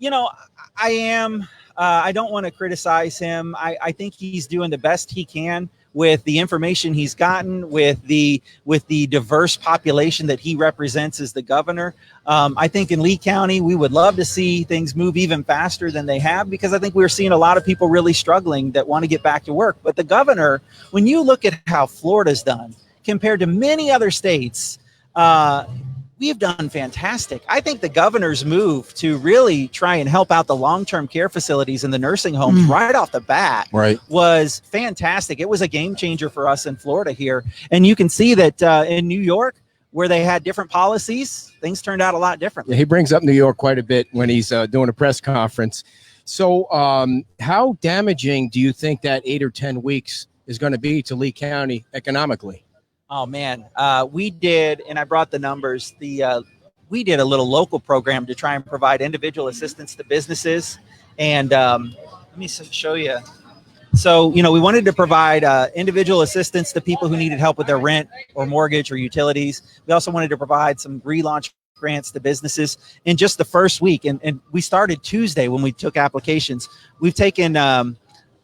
I am. I don't want to criticize him. I think he's doing the best he can. with the information he's gotten, with the diverse population that he represents as the governor. I think in Lee County, we would love to see things move even faster than they have, because I think we're seeing a lot of people really struggling that want to get back to work. But the governor, when you look at how Florida's done compared to many other states, we've done fantastic. I think the governor's move to really try and help out the long-term care facilities and the nursing homes right off the bat was fantastic. It was a game changer for us in Florida here. And you can see that in New York, where they had different policies, things turned out a lot differently. Yeah, he brings up New York quite a bit when he's doing a press conference. So how damaging do you think that 8 or 10 weeks is going to be to Lee County economically? Oh, man, we did, and I brought the numbers, we did a little local program to try and provide individual assistance to businesses. And let me show you. So, we wanted to provide individual assistance to people who needed help with their rent or mortgage or utilities. We also wanted to provide some relaunch grants to businesses in just the first week. And we started Tuesday when we took applications. We've taken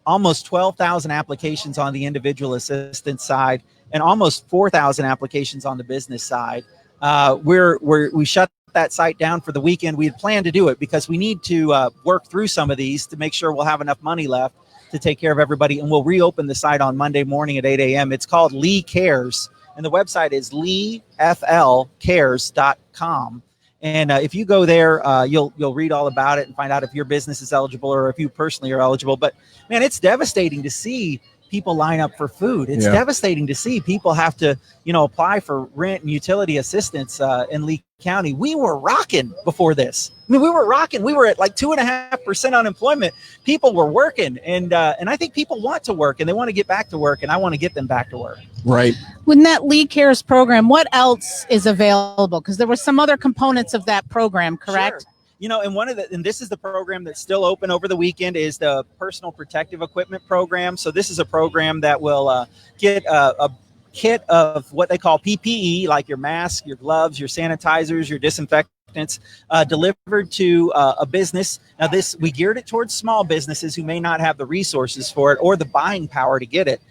almost 12,000 applications on the individual assistance side and almost 4,000 applications on the business side. We shut that site down for the weekend. We had planned to do it because we need to work through some of these to make sure we'll have enough money left to take care of everybody. And we'll reopen the site on Monday morning at 8 a.m. It's called Lee Cares, and the website is leeflcares.com. And if you go there, you'll read all about it and find out if your business is eligible or if you personally are eligible. But man, it's devastating to see people line up for food. It's devastating to see people have to, apply for rent and utility assistance in Lee County. We were rocking before this. I mean, we were rocking. We were at like 2.5% unemployment. People were working, and I think people want to work and they want to get back to work, and I want to get them back to work. Right. Within that Lee Cares program, what else is available? Because there were some other components of that program, correct? Sure. And this is the program that's still open over the weekend, is the personal protective equipment program. So this is a program that will get a kit of what they call PPE, like your mask, your gloves, your sanitizers, your disinfectants, delivered to a business. Now we geared it towards small businesses who may not have the resources for it or the buying power to get it.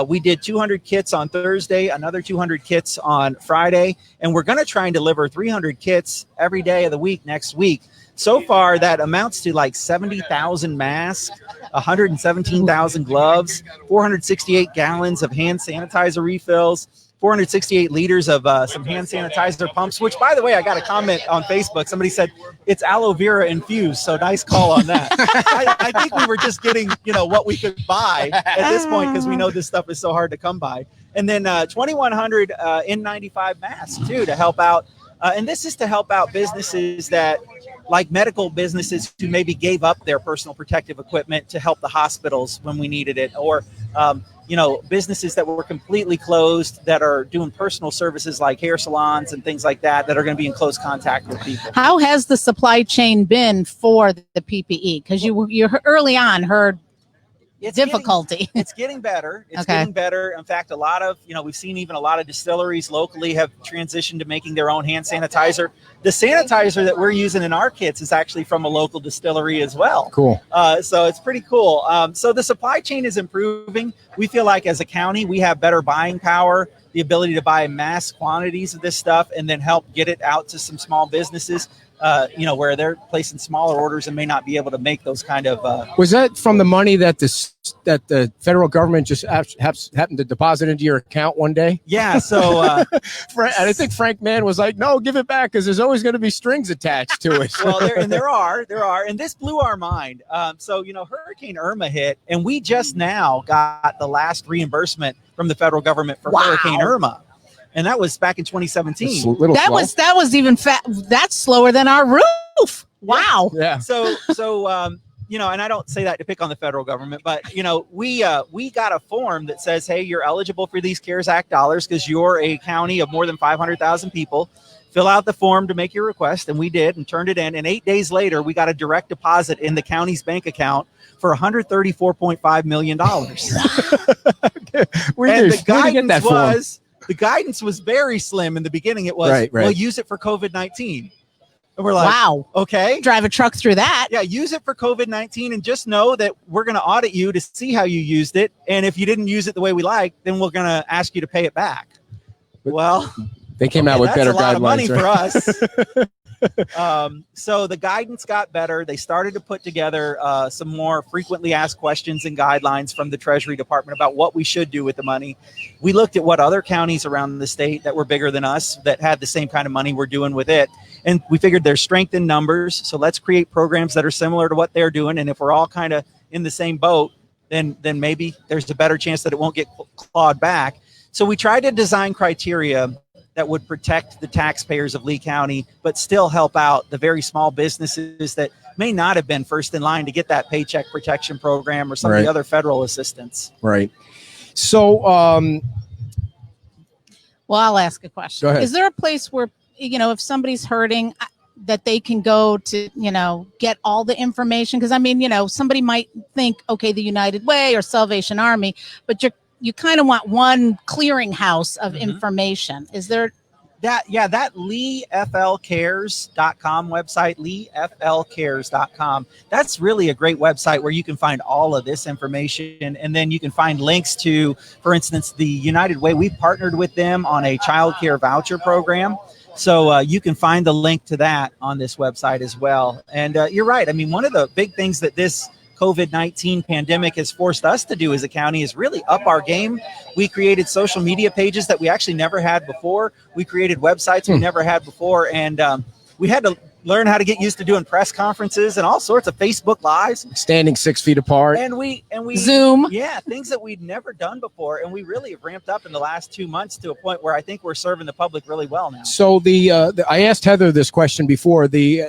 We did 200 kits on Thursday, another 200 kits on Friday, and we're going to try and deliver 300 kits every day of the week next week. So far, that amounts to like 70,000 masks, 117,000 gloves, 468 gallons of hand sanitizer refills, 468 liters of some hand sanitizer pumps, which, by the way, I got a comment on Facebook. Somebody said it's aloe vera infused. So nice call on that. I think we were just getting, what we could buy at this point, because we know this stuff is so hard to come by. And then 2,100 N95 masks, too, to help out. And this is to help out businesses that, like medical businesses who maybe gave up their personal protective equipment to help the hospitals when we needed it, or businesses that were completely closed that are doing personal services like hair salons and things like that are going to be in close contact with people. How has the supply chain been for the PPE? Because you early on heard difficulty. It's getting better. It's Okay. getting better. In fact, a lot of, we've seen even a lot of distilleries locally have transitioned to making their own hand sanitizer. The sanitizer that we're using in our kits is actually from a local distillery as well. Cool. So it's pretty cool. So the supply chain is improving. We feel like as a county, we have better buying power, the ability to buy mass quantities of this stuff and then help get it out to some small businesses, where they're placing smaller orders and may not be able to make those kind of. Was that from the money that the federal government just happened to deposit into your account one day? Yeah. So And I think Frank Mann was like, no, give it back, because there's always going to be strings attached to it. well, there are, and this blew our mind. So Hurricane Irma hit, and we just now got the last reimbursement from the federal government for Hurricane Irma, and that was back in 2017. That was even that's slower than our roof. Wow. Yeah. So and I don't say that to pick on the federal government, but we got a form that says, hey, you're eligible for these CARES Act dollars because you're a county of more than 500,000 people. Fill out the form to make your request, and we did, and turned it in. And 8 days later, we got a direct deposit in the county's bank account for $134.5 million. The guidance was very slim in the beginning. It was, right. We'll use it for COVID-19. And we're like, Wow. okay. Drive a truck through that. Yeah, use it for COVID-19 and just know that we're going to audit you to see how you used it. And if you didn't use it the way we like, then we're going to ask you to pay it back. Well, They came out with that's better a lot of money guidelines, for us. So the guidance got better. They started to put together some more frequently asked questions and guidelines from the Treasury Department about what we should do with the money. We looked at what other counties around the state that were bigger than us that had the same kind of money we're doing with it. And we figured there's strength in numbers. So let's create programs that are similar to what they're doing. And if we're all kind of in the same boat, then maybe there's a better chance that it won't get clawed back. So we tried to design criteria that would protect the taxpayers of Lee County, but still help out the very small businesses that may not have been first in line to get that Paycheck Protection Program or some of the other federal assistance. Right. So, Well, I'll ask a question. Go ahead. Is there a place where, if somebody's hurting, that they can go to, get all the information? Because, somebody might think, okay, the United Way or Salvation Army, but you kind of want one clearinghouse of information. Is there that LeeFLCares.com website, LeeFLCares.com. That's really a great website where you can find all of this information. And then you can find links to, for instance, the United Way. We've partnered with them on a child care voucher program. So you can find the link to that on this website as well. And you're right. I mean, one of the big things that this COVID-19 pandemic has forced us to do as a county is really up our game. We created social media pages that we actually never had before. We created websites we never had before. And we had to learn how to get used to doing press conferences and all sorts of Facebook Lives. Standing 6 feet apart. And we Zoom. Yeah, things that we'd never done before. And we really have ramped up in the last 2 months to a point where I think we're serving the public really well now. So I asked Heather this question before. The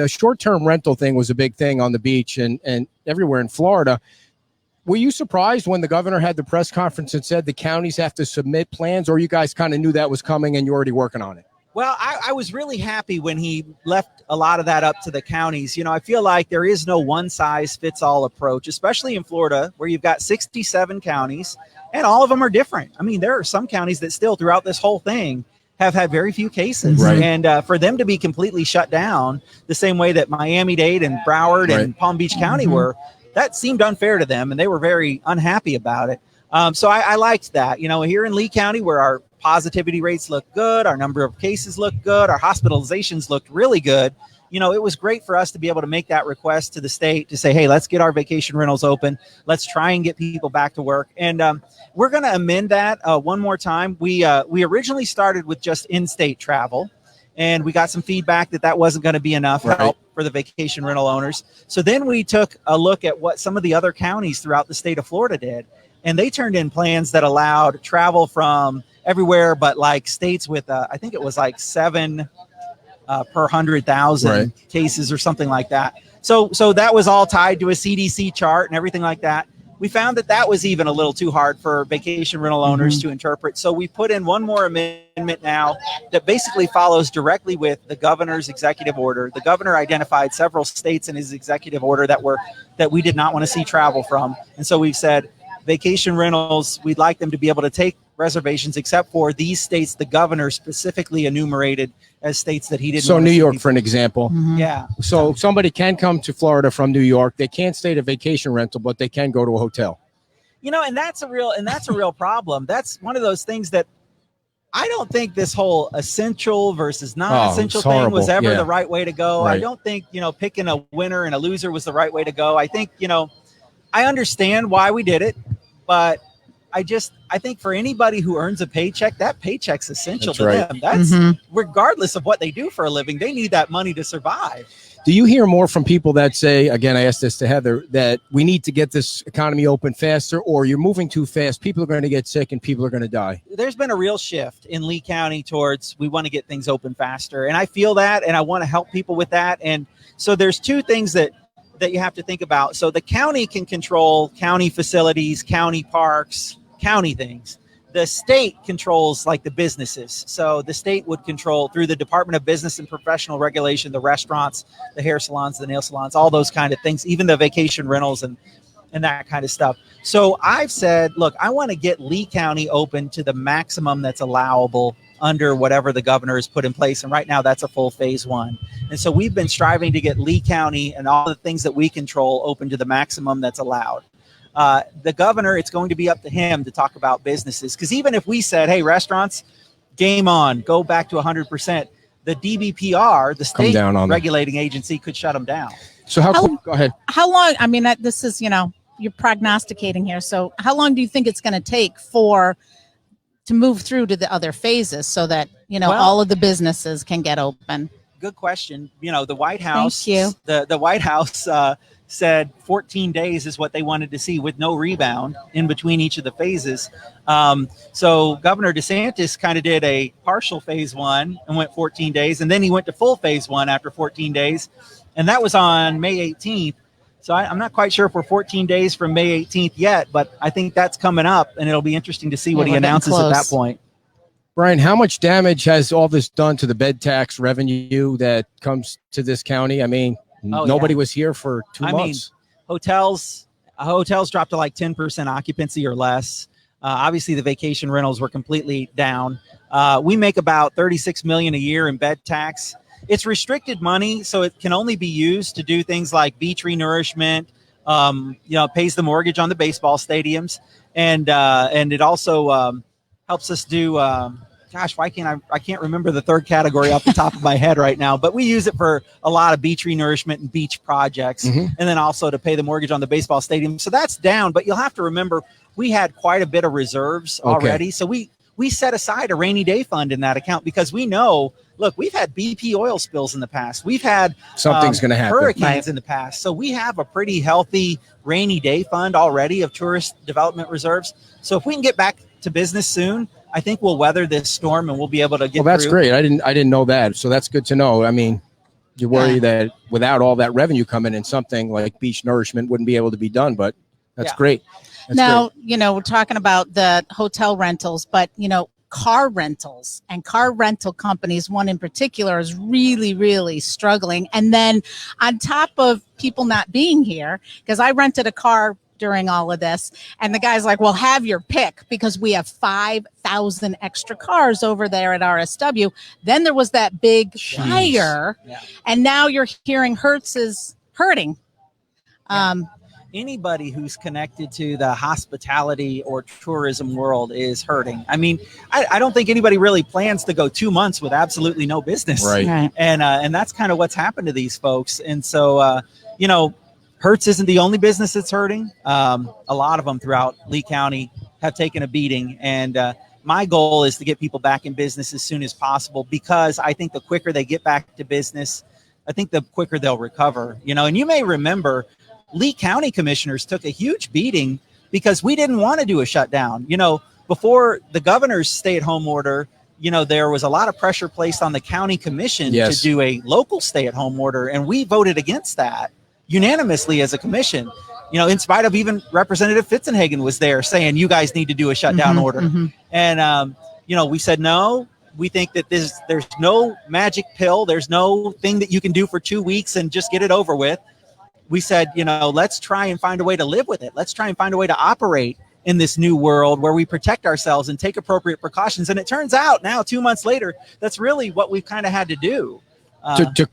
short-term rental thing was a big thing on the beach and everywhere in Florida. Were you surprised when the governor had the press conference and said the counties have to submit plans, or you guys kind of knew that was coming and you're already working on it? Well, I was really happy when he left a lot of that up to the counties. I feel like there is no one-size-fits-all approach, especially in Florida, where you've got 67 counties, and all of them are different. I mean, there are some counties that still, throughout this whole thing, have had very few cases. Right. And for them to be completely shut down the same way that Miami-Dade and Broward and Palm Beach County were, that seemed unfair to them, and they were very unhappy about it. So I liked that. Here in Lee County, where our positivity rates look good, our number of cases look good, our hospitalizations looked really good. It was great for us to be able to make that request to the state to say, hey, let's get our vacation rentals open. Let's try and get people back to work. And we're going to amend that one more time. We originally started with just in-state travel, and we got some feedback that wasn't going to be enough help for the vacation rental owners. So then we took a look at what some of the other counties throughout the state of Florida did, and they turned in plans that allowed travel from everywhere but like states with I think it was like 7 per 100,000 cases or something like that. So that was all tied to a CDC chart and everything like that. We found that was even a little too hard for vacation rental owners to interpret. So we put in one more amendment now that basically follows directly with the governor's executive order. The governor identified several states in his executive order that we did not want to see travel from. And so we've said vacation rentals, we'd like them to be able to take reservations except for these states the governor specifically enumerated as states that he didn't. So New York, for an example. Yeah. So somebody can come to Florida from New York. They can't stay at a vacation rental, but they can go to a hotel. And that's a real problem. That's one of those things that I don't think this whole essential versus non-essential thing was ever the right way to go. I don't think, picking a winner and a loser was the right way to go. I think, I understand why we did it, but I think for anybody who earns a paycheck, that paycheck's essential to them. That's regardless of what they do for a living, they need that money to survive. Do you hear more from people that say, again, I asked this to Heather, that we need to get this economy open faster, or you're moving too fast, people are going to get sick and people are going to die? There's been a real shift in Lee County towards we want to get things open faster. And I feel that, and I want to help people with that. And so there's two things that you have to think about. So the county can control county facilities, county parks, county things. The state controls like the businesses. So the state would control through the Department of Business and Professional Regulation, the restaurants, the hair salons, the nail salons, all those kind of things, even the vacation rentals and that kind of stuff. So I've said, look, I want to get Lee County open to the maximum that's allowable under whatever the governor has put in place. And right now that's a full phase 1. And so we've been striving to get Lee County and all the things that we control open to the maximum that's allowed. The governor, it's going to be up to him to talk about businesses. Because even if we said, hey, restaurants, game on, go back to 100%, the DBPR, the state regulating agency, could shut them down. So go ahead. How long, I mean, this is, you're prognosticating here. So how long do you think it's going to take to move through to the other phases so that, all of the businesses can get open? Good question. The White House, Thank you. The White House said 14 days is what they wanted to see with no rebound in between each of the phases. So Governor DeSantis kind of did a partial phase 1 and went 14 days. And then he went to full phase 1 after 14 days. And that was on May 18th. So I'm not quite sure if we're 14 days from May 18th yet, but I think that's coming up, and it'll be interesting to see what he announces at that point. Brian, how much damage has all this done to the bed tax revenue that comes to this county? I mean, nobody was here for 2 months. Hotels dropped to like 10% occupancy or less. Obviously, the vacation rentals were completely down. We make about $36 million a year in bed tax. It's restricted money, so it can only be used to do things like beach renourishment. Pays the mortgage on the baseball stadiums, and it also helps us do. I can't remember the third category off the top of my head right now, but we use it for a lot of beach renourishment and beach projects, and then also to pay the mortgage on the baseball stadium. So that's down, but you'll have to remember we had quite a bit of reserves already, so we set aside a rainy day fund in that account because we know. Look, we've had BP oil spills in the past. We've had something's going to happen. Hurricanes in the past. So we have a pretty healthy rainy day fund already of tourist development reserves. So if we can get back to business soon, I think we'll weather this storm and we'll be able to get. Well, that's through. great. I didn't know that. So that's good to know. I mean, you worry that without all that revenue coming in, something like beach nourishment wouldn't be able to be done. But that's great. Now, we're talking about the hotel rentals, but car rentals and car rental companies, one in particular, is really, really struggling. And then on top of people not being here, because I rented a car during all of this, and the guy's like, well, have your pick because we have 5,000 extra cars over there at RSW. Then there was that big fire, and now you're hearing Hertz is hurting. Anybody who's connected to the hospitality or tourism world is hurting. I mean, I don't think anybody really plans to go 2 months with absolutely no business. Right. And that's kind of what's happened to these folks. And so, Hertz isn't the only business that's hurting. A lot of them throughout Lee County have taken a beating. And my goal is to get people back in business as soon as possible, because I think the quicker they get back to business, I think the quicker they'll recover. And you may remember Lee County commissioners took a huge beating because we didn't want to do a shutdown. Before the governor's stay-at-home order, there was a lot of pressure placed on the county commission to do a local stay-at-home order, and we voted against that unanimously as a commission. In spite of even Representative Fitzenhagen was there saying, you guys need to do a shutdown order. And, we said, no, we think that there's no magic pill. There's no thing that you can do for 2 weeks and just get it over with. We said, let's try and find a way to live with it. Let's try and find a way to operate in this new world where we protect ourselves and take appropriate precautions. And it turns out now, 2 months later, that's really what we've kind of had to do.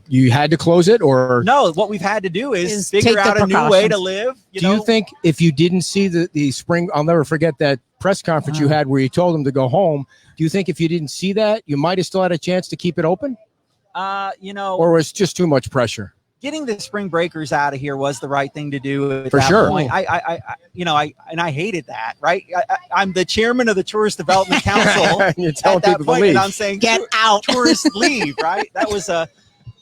You had to close it, or no? What we've had to do is figure out a new way to live. Do you think if you didn't see the spring, I'll never forget that press conference you had where you told them to go home. Do you think if you didn't see that, you might have still had a chance to keep it open? Or was it just too much pressure? Getting the spring breakers out of here was the right thing to do. For sure. Point. I hated that. Right. I'm the chairman of the Tourist Development Council. You're telling at that people point, to leave. And I'm saying, get out. Tourists leave. Right. That was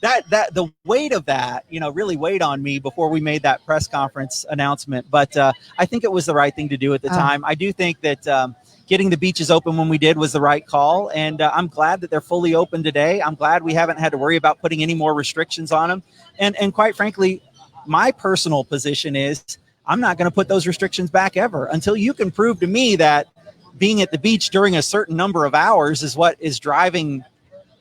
that the weight of that, really weighed on me before we made that press conference announcement. But I think it was the right thing to do at the time. I do think that getting the beaches open when we did was the right call. And I'm glad that they're fully open today. I'm glad we haven't had to worry about putting any more restrictions on them. And quite frankly, my personal position is I'm not going to put those restrictions back ever until you can prove to me that being at the beach during a certain number of hours is what is driving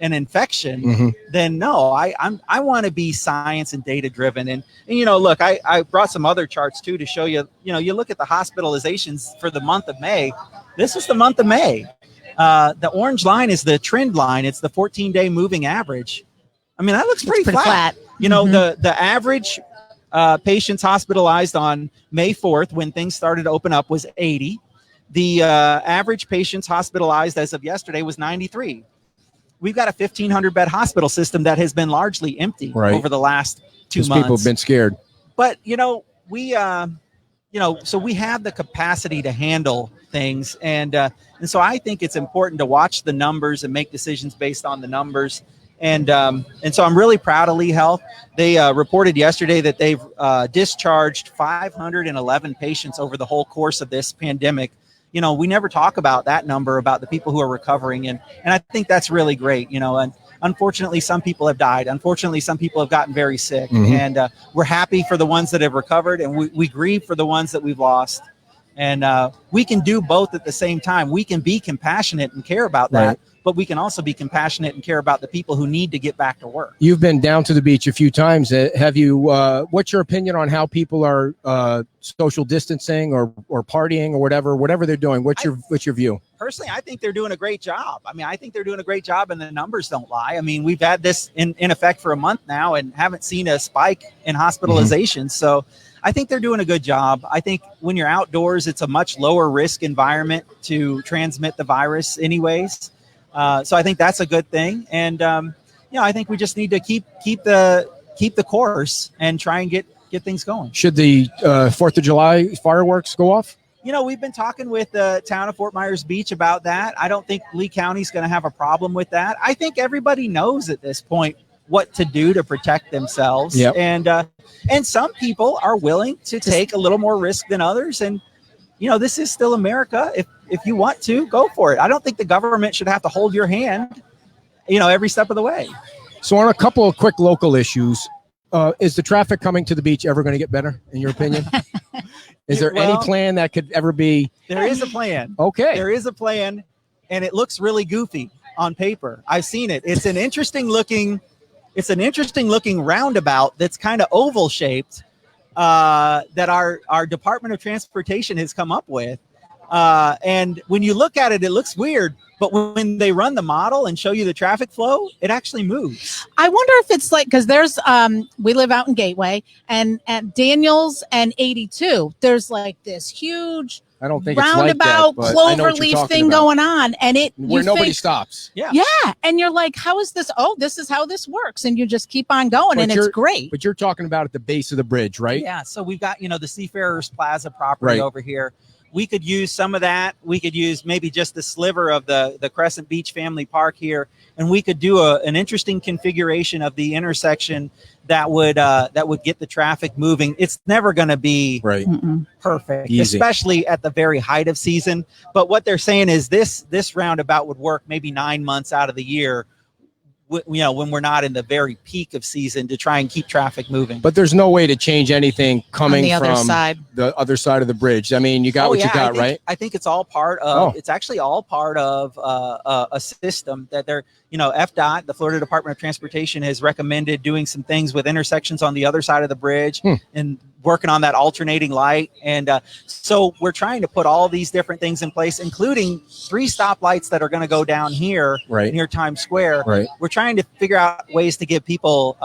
an infection. Then no, I want to be science and data driven. And look, I brought some other charts too to show you, you look at the hospitalizations for the month of May. This is the month of May. The orange line is the trend line. It's the 14-day moving average. I mean, that looks pretty flat. You know, the average patients hospitalized on May 4th when things started to open up was 80. The average patients hospitalized as of yesterday was 93. We've got a 1,500 bed hospital system that has been largely empty over the last 2 months. People have been scared. But, you know, we, so we have the capacity to handle things. And so I think it's important to watch the numbers and make decisions based on the numbers. And so I'm really proud of Lee Health. They reported yesterday that they've discharged 511 patients over the whole course of this pandemic. You know, we never talk about that number, about the people who are recovering. And I think that's really great, you know, and unfortunately, some people have died. Unfortunately, some people have gotten very sick. And we're happy for the ones that have recovered, and we grieve for the ones that we've lost. And we can do both at the same time. We can be compassionate and care about that, but we can also be compassionate and care about the people who need to get back to work. You've been down to the beach a few times. Have you? What's your opinion on how people are social distancing or partying or whatever they're doing? What's your view? Personally, I think they're doing a great job. I mean, I think they're doing a great job, and the numbers don't lie. I mean, we've had this in effect for a month now and haven't seen a spike in hospitalizations. So I think they're doing a good job. I think when you're outdoors, it's a much lower risk environment to transmit the virus anyways. So I think that's a good thing. And, I think we just need to keep the course and try and get things going. Should the 4th of July fireworks go off? You know, we've been talking with the town of Fort Myers Beach about that. I don't think Lee County's going to have a problem with that. I think everybody knows at this point what to do to protect themselves. And some people are willing to take a little more risk than others. And, you know, this is still America. If you want to, go for it. I don't think the government should have to hold your hand, you know, every step of the way. So on a couple of quick local issues, is the traffic coming to the beach ever going to get better, in your opinion? Is there any plan that could ever be? There is a plan. Okay. There is a plan, and it looks really goofy on paper. I've seen it. It's an interesting looking roundabout that's kind of oval shaped that our Department of Transportation has come up with. And when you look at it, it looks weird. But when they run the model and show you the traffic flow, it actually moves. I wonder if it's like, because there's, we live out in Gateway, and at Daniels and 82, there's like this huge I don't think roundabout it's like that, cloverleaf thing going on, and where nobody stops. Yeah, and you're like, how is this? Oh, this is how this works, and you just keep on going, and it's great. But you're talking about at the base of the bridge, right? Yeah. So we've got the Seafarers Plaza property over here. We could use some of that. We could use maybe just the sliver of the Crescent Beach Family Park here, and we could do an interesting configuration of the intersection that would get the traffic moving. It's never going to be perfect, especially at the very height of season. But what they're saying is this roundabout would work maybe 9 months out of the year, when we're not in the very peak of season, to try and keep traffic moving. But there's no way to change anything coming from the other side of the bridge. I mean, you got what you got, right? I think it's all part of, it's actually all part of a system that they're, FDOT, the Florida Department of Transportation, has recommended doing some things with intersections on the other side of the bridge and working on that alternating light. And so we're trying to put all these different things in place, including 3 stoplights that are going to go down here near Times Square. We're trying to figure out ways to give people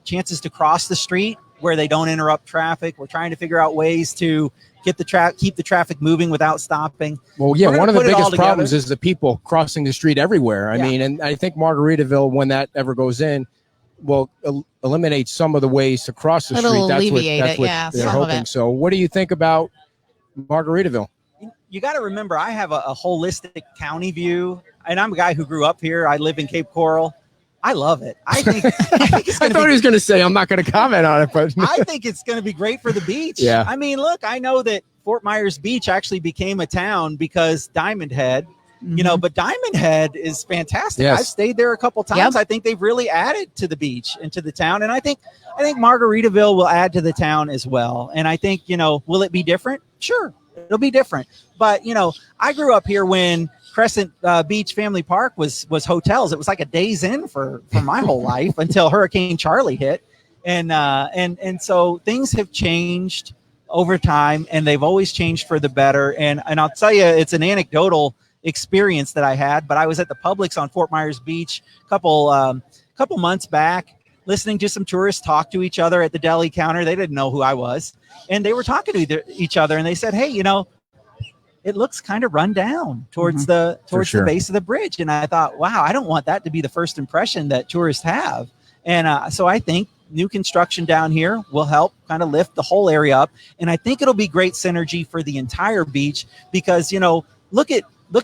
chances to cross the street where they don't interrupt traffic. We're trying to figure out ways to keep the traffic moving without stopping. Well, yeah, one of the biggest problems is the people crossing the street everywhere. I mean, and I think Margaritaville, when that ever goes in, will eliminate some of the ways to cross the street. That's what they're hoping. So what do you think about Margaritaville? You got to remember, I have a holistic county view, and I'm a guy who grew up here. I live in Cape Coral. I love it. I think it's I thought he was going to say, I'm not going to comment on it, but I think it's going to be great for the beach. Yeah. I mean, look, I know that Fort Myers Beach actually became a town because Diamond Head, but Diamond Head is fantastic. Yes. I've stayed there a couple times. I think they've really added to the beach and to the town. And I think Margaritaville will add to the town as well. And I think, will it be different? Sure, it'll be different. But, I grew up here when Crescent Beach Family Park was hotels. It was like a Days Inn for my whole life until Hurricane Charlie hit. And so things have changed over time, and they've always changed for the better. And I'll tell you, it's an anecdotal experience that I had, but I was at the Publix on Fort Myers Beach a couple months back, listening to some tourists talk to each other at the deli counter. They didn't know who I was, and they were talking to each other, and they said, "Hey, it looks kind of run down towards the base of the bridge." And I thought, wow, I don't want that to be the first impression that tourists have. And so I think new construction down here will help kind of lift the whole area up. And I think it'll be great synergy for the entire beach because, look at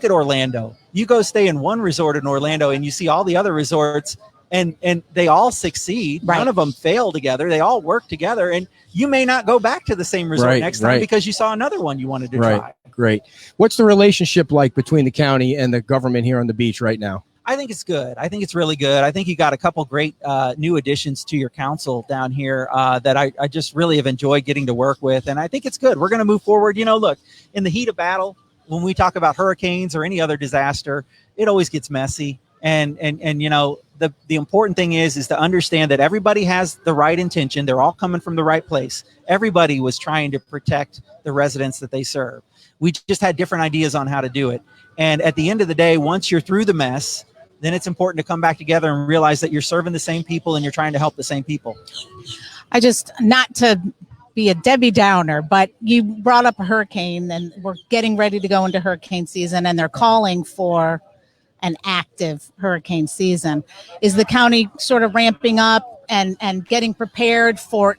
Orlando. You go stay in one resort in Orlando and you see all the other resorts and they all succeed. Right. None of them fail together. They all work together. And you may not go back to the same resort next time because you saw another one you wanted to try. Great. What's the relationship like between the county and the government here on the beach right now? I think it's good. I think it's really good. I think you got a couple great new additions to your council down here that I just really have enjoyed getting to work with. And I think it's good. We're going to move forward. Look, in the heat of battle, when we talk about hurricanes or any other disaster, it always gets messy. And the important thing is to understand that everybody has the right intention. They're all coming from the right place. Everybody was trying to protect the residents that they serve. We just had different ideas on how to do it. And at the end of the day, once you're through the mess, then it's important to come back together and realize that you're serving the same people and you're trying to help the same people. Not to be a Debbie Downer, but you brought up a hurricane and we're getting ready to go into hurricane season and they're calling for an active hurricane season. Is the county sort of ramping up and getting prepared for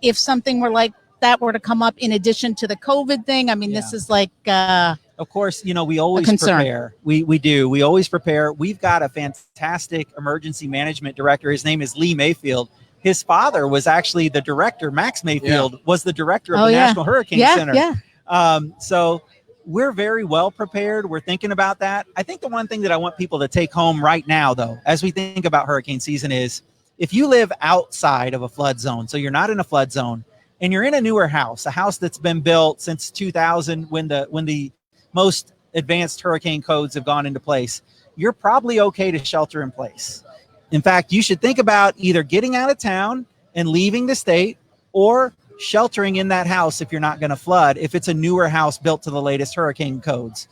if something were like that were to come up in addition to the COVID thing? I mean, This is like, of course, we always prepare. We do. We always prepare. We've got a fantastic emergency management director. His name is Lee Mayfield. His father was actually the director. Max Mayfield was the director of the National Hurricane Center. Yeah. So we're very well prepared. We're thinking about that. I think the one thing that I want people to take home right now, though, as we think about hurricane season is if you live outside of a flood zone, so you're not in a flood zone, and you're in a newer house, a house that's been built since 2000 when the most advanced hurricane codes have gone into place, you're probably okay to shelter in place. In fact, you should think about either getting out of town and leaving the state or sheltering in that house if you're not going to flood, if it's a newer house built to the latest hurricane codes.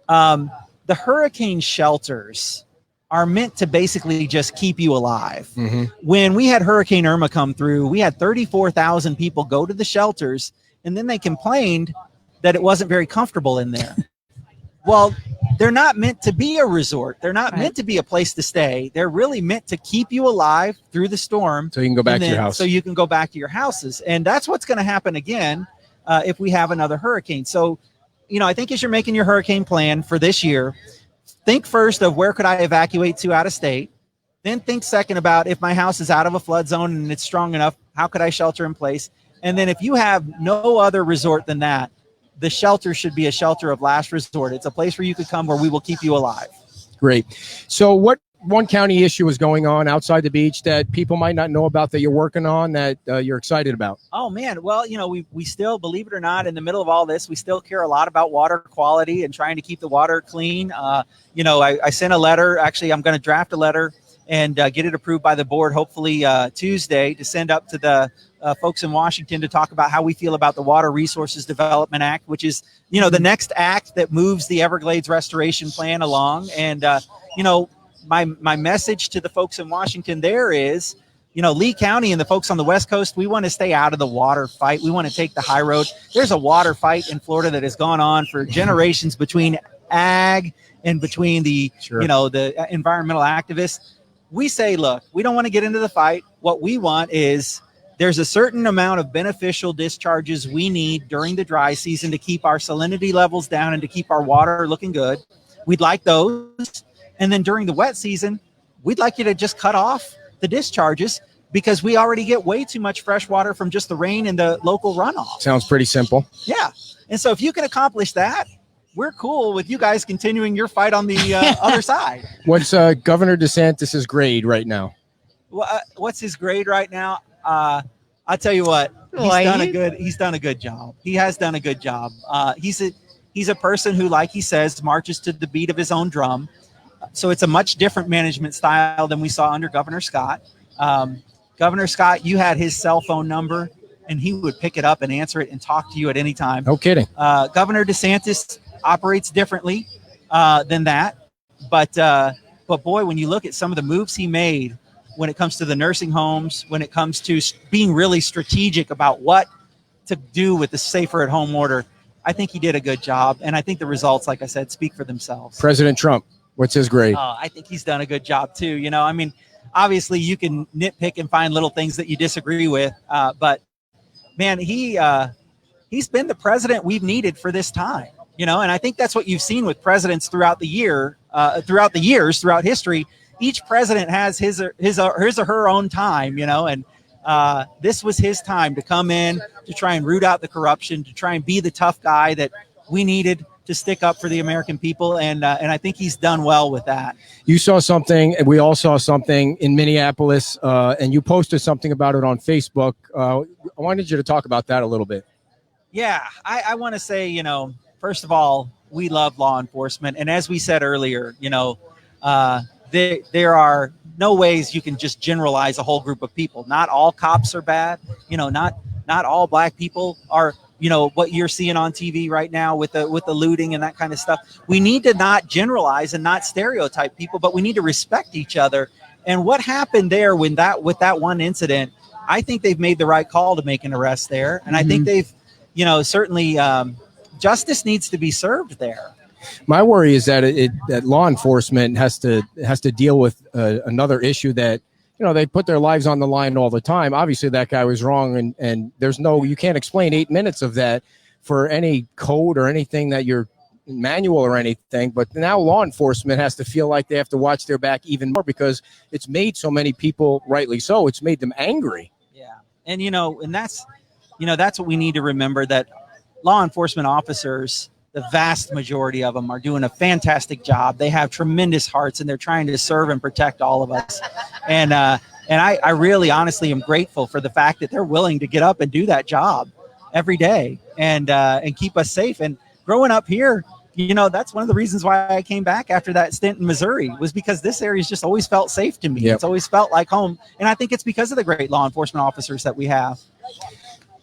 The hurricane shelters are meant to basically just keep you alive. Mm-hmm. When we had Hurricane Irma come through, we had 34,000 people go to the shelters, and then they complained that it wasn't very comfortable in there. Well, they're not meant to be a resort. They're not meant to be a place to stay. They're really meant to keep you alive through the storm. So you can go back to your house. So you can go back to your houses. And that's what's going to happen again if we have another hurricane. So, I think as you're making your hurricane plan for this year, think first of where could I evacuate to out of state? Then think second about if my house is out of a flood zone and it's strong enough, how could I shelter in place? And then if you have no other resort than that, the shelter should be a shelter of last resort. It's a place where you could come where we will keep you alive. Great. So what one county issue is going on outside the beach that people might not know about that you're working on that you're excited about? Oh, man. Well, we still, believe it or not, in the middle of all this, we still care a lot about water quality and trying to keep the water clean. I sent a letter. Actually, I'm going to draft a letter and get it approved by the board, hopefully Tuesday, to send up to the folks in Washington to talk about how we feel about the Water Resources Development Act, which is, the next act that moves the Everglades restoration plan along. And, my message to the folks in Washington there is, Lee County and the folks on the West Coast, we want to stay out of the water fight. We want to take the high road. There's a water fight in Florida that has gone on for generations between ag and between the, the environmental activists. We say, look, we don't want to get into the fight. What we want is there's a certain amount of beneficial discharges we need during the dry season to keep our salinity levels down and to keep our water looking good. We'd like those. And then during the wet season, we'd like you to just cut off the discharges because we already get way too much fresh water from just the rain and the local runoff. Sounds pretty simple. Yeah. And so if you can accomplish that, we're cool with you guys continuing your fight on the other side. What's Governor DeSantis's grade right now? What's his grade right now? I'll tell you what, he's done a good job. He has done a good job. He's a person who, like he says, marches to the beat of his own drum. So it's a much different management style than we saw under Governor Scott. Governor Scott, you had his cell phone number and he would pick it up and answer it and talk to you at any time. No kidding. Governor DeSantis operates differently. than that. But boy, when you look at some of the moves he made when it comes to the nursing homes, when it comes to being really strategic about what to do with the safer at home order, I think he did a good job. And I think the results, like I said, speak for themselves. President Trump, what's his grade? I think he's done a good job too. You know, I mean, obviously you can nitpick and find little things that you disagree with. But man, he's been the president we've needed for this time, you know, and I think that's what you've seen with presidents throughout the years, throughout history. Each president has his or her own time, you know, and this was his time to come in, to try and root out the corruption, to try and be the tough guy that we needed to stick up for the American people. And I think he's done well with that. You saw something, and we all saw something in Minneapolis, and you posted something about it on Facebook. I wanted you to talk about that a little bit. Yeah, I want to say, you know, first of all, we love law enforcement. And as we said earlier, you know, there are no ways you can just generalize a whole group of people. Not all cops are bad. You know, not all black people are, you know, what you're seeing on TV right now with the looting and that kind of stuff. We need to not generalize and not stereotype people, but we need to respect each other. And what happened there with that one incident, I think they've made the right call to make an arrest there. And I think they've, you know, certainly justice needs to be served there. My worry is that that law enforcement has to deal with another issue that, you know, they put their lives on the line all the time. Obviously, that guy was wrong, and you can't explain 8 minutes of that for any code or anything that you're manual or anything. But now law enforcement has to feel like they have to watch their back even more because it's made so many people, rightly so, it's made them angry. Yeah, and that's what we need to remember, that law enforcement officers, the vast majority of them, are doing a fantastic job. They have tremendous hearts, and they're trying to serve and protect all of us. And I really honestly am grateful for the fact that they're willing to get up and do that job every day and keep us safe. And growing up here, you know, that's one of the reasons why I came back after that stint in Missouri, was because this area's just always felt safe to me. Yep. It's always felt like home. And I think it's because of the great law enforcement officers that we have.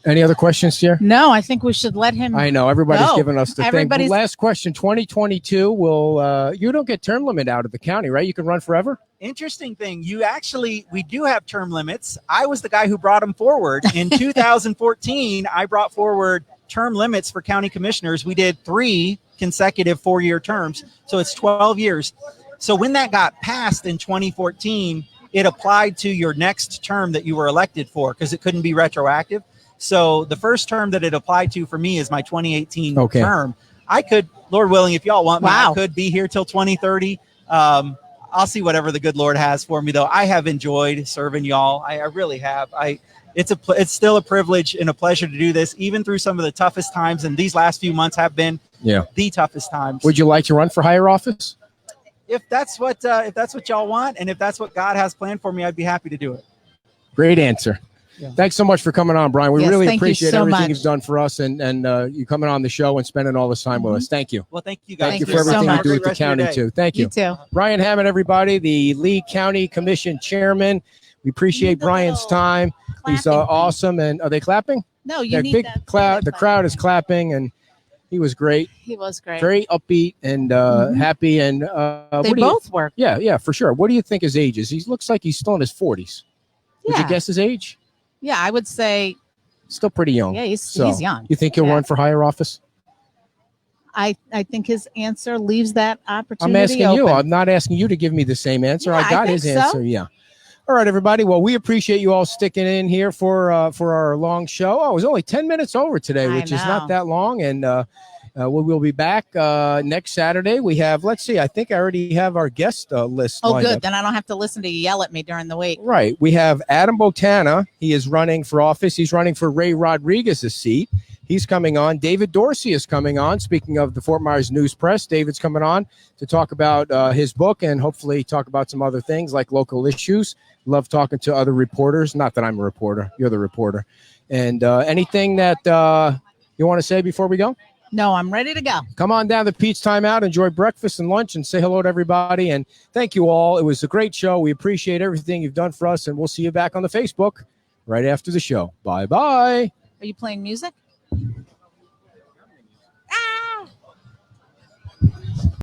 Any other questions here? No, I think we should let him. I know everybody's go. giving us the thing. Everybody's- Last question: 2022 will you don't get term limit out of the county, right? You can run forever. Interesting thing. We do have term limits. I was the guy who brought them forward in 2014. I brought forward term limits for county commissioners. We did 3 consecutive 4-year terms, so it's 12 years. So when that got passed in 2014, it applied to your next term that you were elected for, because it couldn't be retroactive. So the first term that it applied to for me is my 2018 term. I could, Lord willing, if y'all want me, I could be here till 2030. I'll see whatever the good Lord has for me, though. I have enjoyed serving y'all. I really have. It's still a privilege and a pleasure to do this, even through some of the toughest times. And these last few months have been the toughest times. Would you like to run for higher office? If that's what y'all want, and if that's what God has planned for me, I'd be happy to do it. Great answer. Yeah. Thanks so much for coming on, Brian. We Yes, really thank you appreciate so everything much. you've done for us and you coming on the show and spending all this time with us. Thank you. Well, thank you guys. Thank you Thank for you so everything you much. do with the Great rest of your county, day. too. Thank you. You too. Brian Hammond, everybody, the Lee County Commission Chairman. We appreciate The Brian's little time. He's clapping thing. awesome. And are they clapping? No, you Yeah, need big that. crowd. The crowd is clapping, and he was great. He was great. Very upbeat and happy. And They both work. Yeah, for sure. What do you think his age is? He looks like he's still in his 40s. Would you Yeah. guess his age? Yeah, I would say. Still pretty young. Yeah, he's So, young. You think he'll Yeah. run for higher office? I think his answer leaves that opportunity. I'm asking you. open. I'm not asking you to give me the same answer. Yeah, I got I his think so. answer. Yeah. All right, everybody. Well, we appreciate you all sticking in here for our long show. Oh, it was only 10 minutes over today, I which is know. not that long. And we will be back next Saturday. We have, let's see, I think I already have our guest list. Oh, lined good. up. Then I don't have to listen to you yell at me during the week. Right. We have Adam Botana. He is running for office. He's running for Ray Rodriguez's seat. He's coming on. David Dorsey is coming on. Speaking of the Fort Myers News Press, David's coming on to talk about his book and hopefully talk about some other things like local issues. Love talking to other reporters. Not that I'm a reporter. You're the reporter. And anything that you want to say before we go? No, I'm ready to go. Come on down to Pete's Timeout. Enjoy breakfast and lunch and say hello to everybody. And thank you all. It was a great show. We appreciate everything you've done for us. And we'll see you back on the Facebook right after the show. Bye-bye. Are you playing music?